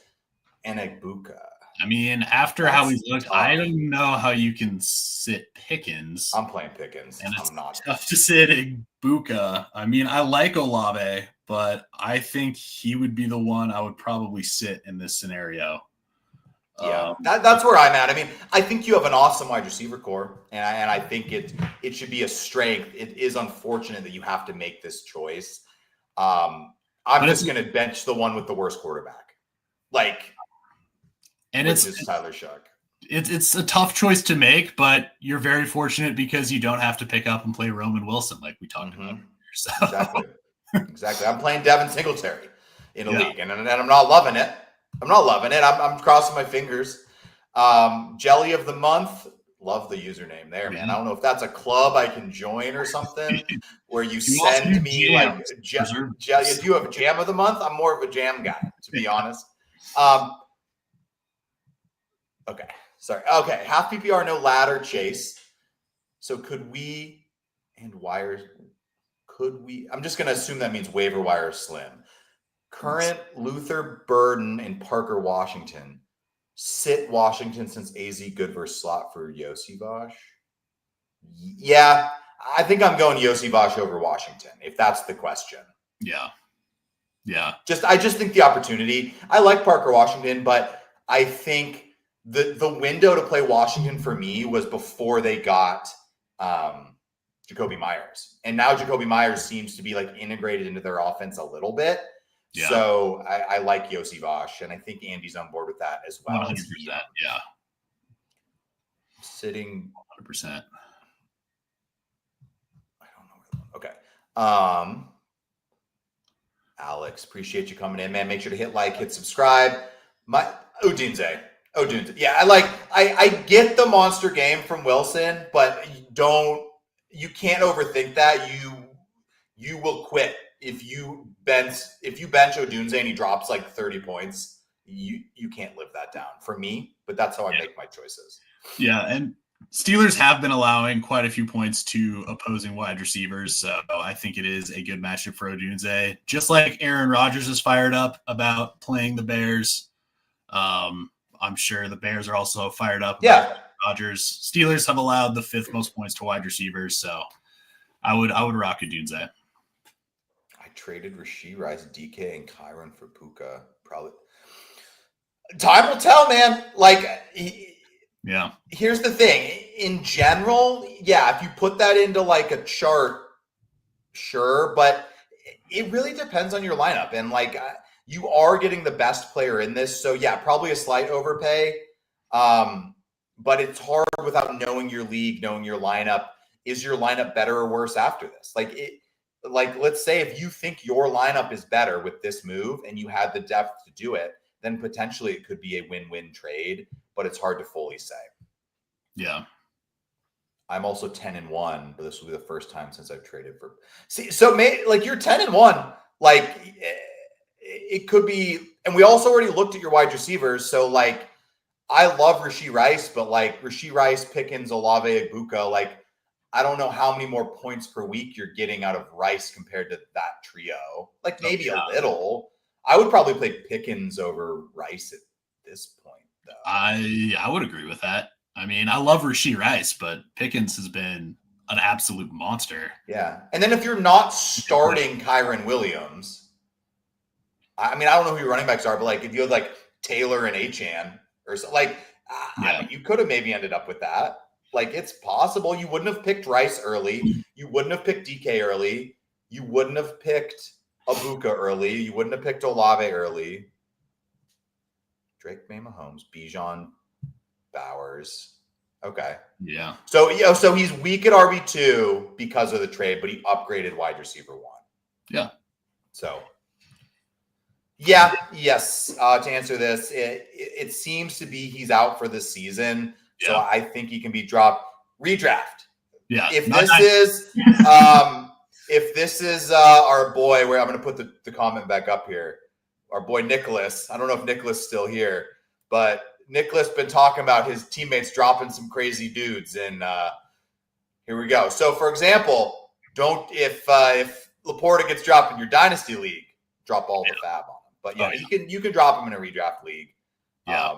[SPEAKER 1] and Ibuka?
[SPEAKER 2] I mean, after how he's looked, I don't know how you can sit Pickens.
[SPEAKER 1] I'm playing Pickens.
[SPEAKER 2] And it's
[SPEAKER 1] I'm not
[SPEAKER 2] tough to sit Ibuka. I mean, I like Olave, but I think he would be the one I would probably sit in this scenario.
[SPEAKER 1] Yeah, that's where I'm at. I mean, I think you have an awesome wide receiver core, and I think it should be a strength. It is unfortunate that you have to make this choice. I'm just going to bench the one with the worst quarterback, which is Tyler Shuck.
[SPEAKER 2] It's a tough choice to make, but you're very fortunate because you don't have to pick up and play Roman Wilson like we talked about. So.
[SPEAKER 1] Exactly. I'm playing Devin Singletary in a league, and I'm not loving it. I'm crossing my fingers. Jelly of the month. Love the username there, man. I don't know if that's a club I can join or something where you send me like jelly. Do you have a jam of the month? I'm more of a jam guy, to be honest. Okay. Sorry. Okay. Half PPR, no ladder chase. So could we and wires? I'm just going to assume that means waiver wire slim. Current Luther Burden and Parker Washington. Sit Washington since AZ good versus slot for Yossi. Yeah, I think I'm going Yossi over Washington, if that's the question.
[SPEAKER 2] Yeah.
[SPEAKER 1] I just think the opportunity. I like Parker Washington, but I think the window to play Washington for me was before they got Jacoby Myers. And now Jacoby Myers seems to be like integrated into their offense a little bit. Yeah. So I like Yossi, and I think Andy's on board with that as well.
[SPEAKER 2] 100%. Yeah.
[SPEAKER 1] Sitting
[SPEAKER 2] 100%.
[SPEAKER 1] I don't know. Okay. Alex, appreciate you coming in, man. Make sure to hit like, hit subscribe. Odunze. Yeah, I get the monster game from Wilson, but you can't overthink that. You will quit if you bench Odunze and he drops like 30 points. You can't live that down for me, but that's how I make my choices.
[SPEAKER 2] Yeah, and Steelers have been allowing quite a few points to opposing wide receivers, so I think it is a good matchup for Odunze. Just like Aaron Rodgers is fired up about playing the Bears, I'm sure the Bears are also fired up about Rodgers. Steelers have allowed the 5th most points to wide receivers, so I would rock Odunze.
[SPEAKER 1] I traded Rashee Rice, DK, and Kyron for Puka. Probably time will tell, man. Here's the thing. In general, if you put that into like a chart, sure, but it really depends on your lineup. And you are getting the best player in this. So probably a slight overpay. But it's hard without knowing your league, knowing your lineup. Is your lineup better or worse after this? Let's say if you think your lineup is better with this move and you have the depth to do it, then potentially it could be a win-win trade, but it's hard to fully say.
[SPEAKER 2] Yeah.
[SPEAKER 1] I'm also 10-1, but this will be the first time since I've traded for. See, so like you're 10-1, like it could be, and we also already looked at your wide receivers. So like, I love Rashee Rice, but like Rashee Rice, Pickens, Olave, Ibuka, like I don't know how many more points per week you're getting out of Rice compared to that trio. Like maybe a little. I would probably play Pickens over Rice at this point, though.
[SPEAKER 2] I would agree with that. I mean, I love Rashee Rice, but Pickens has been an absolute monster.
[SPEAKER 1] Yeah. And then if you're not starting Kyron Williams, I mean, I don't know who your running backs are, but like if you had like Taylor and Achane or so, like, I mean, you could have maybe ended up with that. Like it's possible. You wouldn't have picked Rice early. You wouldn't have picked DK early. You wouldn't have picked Ibuka early. You wouldn't have picked Olave early. Drake May Mahomes, Bijan, Bowers. Okay.
[SPEAKER 2] Yeah.
[SPEAKER 1] So he's weak at RB2 because of the trade, but he upgraded wide receiver 1.
[SPEAKER 2] Yeah.
[SPEAKER 1] So yes. To answer this, it seems to be he's out for the season. Yeah. So I think he can be dropped. Redraft.
[SPEAKER 2] Yeah.
[SPEAKER 1] If this is our boy, where I'm going to put the comment back up here, our boy Nicholas. I don't know if Nicholas is still here, but Nicholas been talking about his teammates dropping some crazy dudes, and here we go. So, for example, if Laporta gets dropped in your dynasty league, drop all the fab on him. But you can drop him in a redraft league.
[SPEAKER 2] Yeah,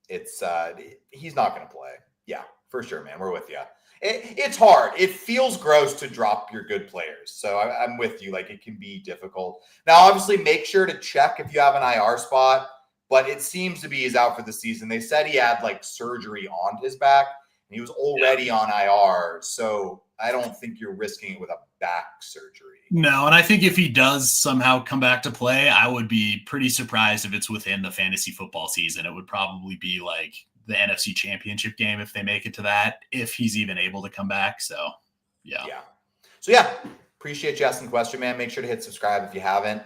[SPEAKER 1] he's not going to play. Yeah, for sure, man. We're with you. It's hard. It feels gross to drop your good players. So I'm with you. Like it can be difficult. Now, obviously, make sure to check if you have an IR spot. But it seems to be he's out for the season. They said he had like surgery on his back, and he was already on IR. So I don't think you're risking it with a back surgery.
[SPEAKER 2] No, and I think if he does somehow come back to play, I would be pretty surprised if it's within the fantasy football season. It would probably be like the NFC Championship game if they make it to that, if he's even able to come back. So, yeah.
[SPEAKER 1] So, appreciate you asking the question, man. Make sure to hit subscribe if you haven't.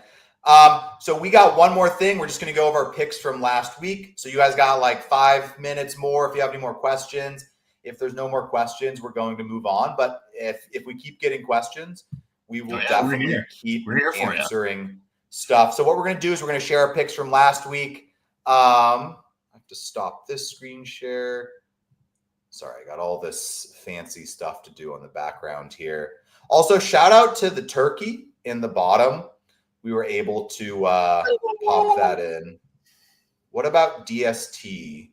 [SPEAKER 1] So we got one more thing. We're just going to go over our picks from last week. So you guys got like 5 minutes more if you have any more questions. If there's no more questions, we're going to move on. But if we keep getting questions, we will definitely keep answering stuff. So what we're going to do is we're going to share our picks from last week. I have to stop this screen share. Sorry, I got all this fancy stuff to do on the background here. Also, shout out to the turkey in the bottom. We were able to pop that in. What about DST?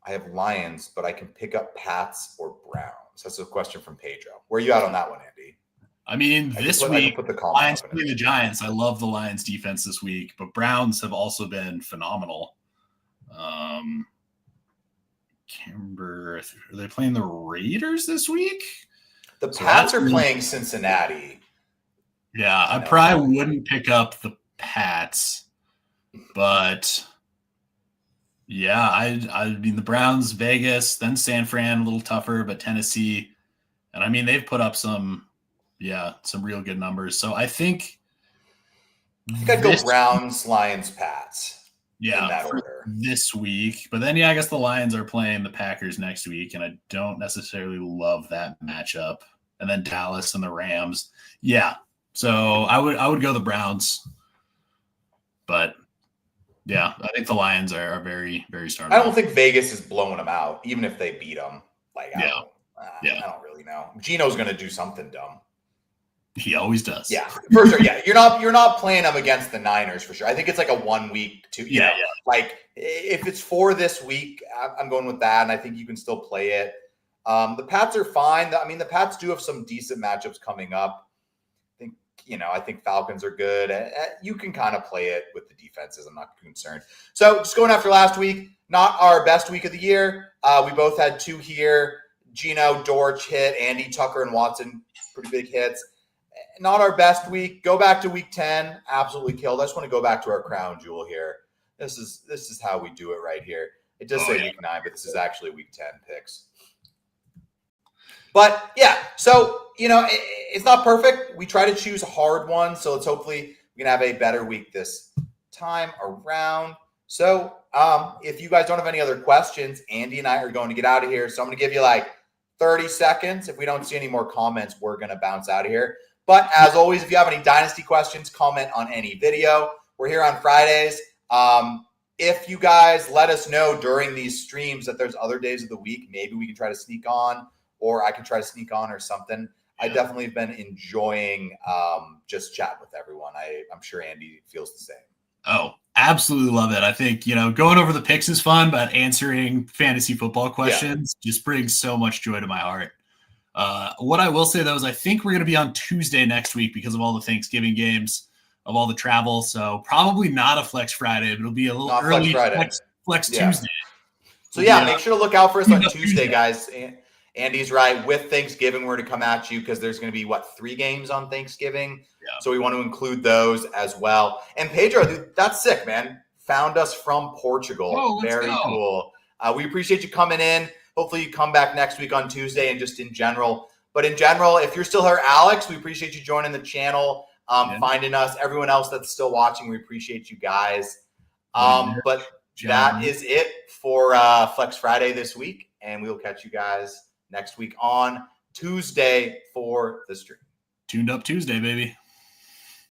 [SPEAKER 1] I have Lions, but I can pick up Pats or Browns. That's a question from Pedro. Where are you at on that one, Andy?
[SPEAKER 2] I mean, this week, Lions playing the Giants. I love the Lions defense this week, but Browns have also been phenomenal. Are they playing the Raiders this week?
[SPEAKER 1] The Pats are playing Cincinnati.
[SPEAKER 2] Yeah, I probably wouldn't pick up the Pats, but yeah, I mean the Browns, Vegas, then San Fran, a little tougher, but Tennessee, and I mean they've put up some real good numbers. So I think
[SPEAKER 1] I'd go Browns, Lions, Pats.
[SPEAKER 2] Yeah,
[SPEAKER 1] in that order
[SPEAKER 2] this week. But then I guess the Lions are playing the Packers next week, and I don't necessarily love that matchup. And then Dallas and the Rams. Yeah. So I would go the Browns, but yeah, I think the Lions are very, very starting.
[SPEAKER 1] I don't think Vegas is blowing them out, even if they beat them. Like, I don't really know. Gino's going to do something dumb.
[SPEAKER 2] He always does.
[SPEAKER 1] Yeah, for sure. Yeah, you're not playing them against the Niners for sure. I think it's like a 1 week to you know. Like if it's for this week, I'm going with that, and I think you can still play it. The Pats are fine. I mean, the Pats do have some decent matchups coming up. I think Falcons are good. You can kind of play it with the defenses. I'm not concerned. So just going after last week, not our best week of the year. We both had 2 here. Gino, Dortch hit. Andy, Tucker, and Watson, pretty big hits. Not our best week. Go back to week 10. Absolutely killed. I just want to go back to our crown jewel here. This is how we do it right here. It does say week 9, but this is actually week 10 picks. But yeah, so it's not perfect. We try to choose a hard one, so let's hopefully we can have a better week this time around. So if you guys don't have any other questions, Andy and I are going to get out of here. So I'm going to give you like 30 seconds. If we don't see any more comments, we're going to bounce out of here. But as always, if you have any Dynasty questions, comment on any video. We're here on Fridays. If you guys let us know during these streams that there's other days of the week, maybe we can try to sneak on, or I can try to sneak on or something. Yeah. I definitely have been enjoying just chatting with everyone. I'm sure Andy feels the same.
[SPEAKER 2] Oh, absolutely love it. I think, going over the picks is fun, but answering fantasy football questions just brings so much joy to my heart. What I will say, though, is I think we're going to be on Tuesday next week because of all the Thanksgiving games, of all the travel. So probably not a Flex Friday, but it'll be a little
[SPEAKER 1] not
[SPEAKER 2] early
[SPEAKER 1] Flex
[SPEAKER 2] Tuesday.
[SPEAKER 1] So, make sure to look out for us on Tuesday, guys. Andy's right. With Thanksgiving, we're to come at you because there's going to be, 3 games on Thanksgiving? Yeah. So we want to include those as well. And Pedro, dude, that's sick, man. Found us from Portugal.
[SPEAKER 2] Oh,
[SPEAKER 1] Very cool. We appreciate you coming in. Hopefully you come back next week on Tuesday and just in general. But in general, if you're still here, Alex, we appreciate you joining the channel, finding us. Everyone else that's still watching, we appreciate you guys. But that is it for Flex Friday this week. And we will catch you guys next week on Tuesday for the stream.
[SPEAKER 2] Tuned Up Tuesday, baby.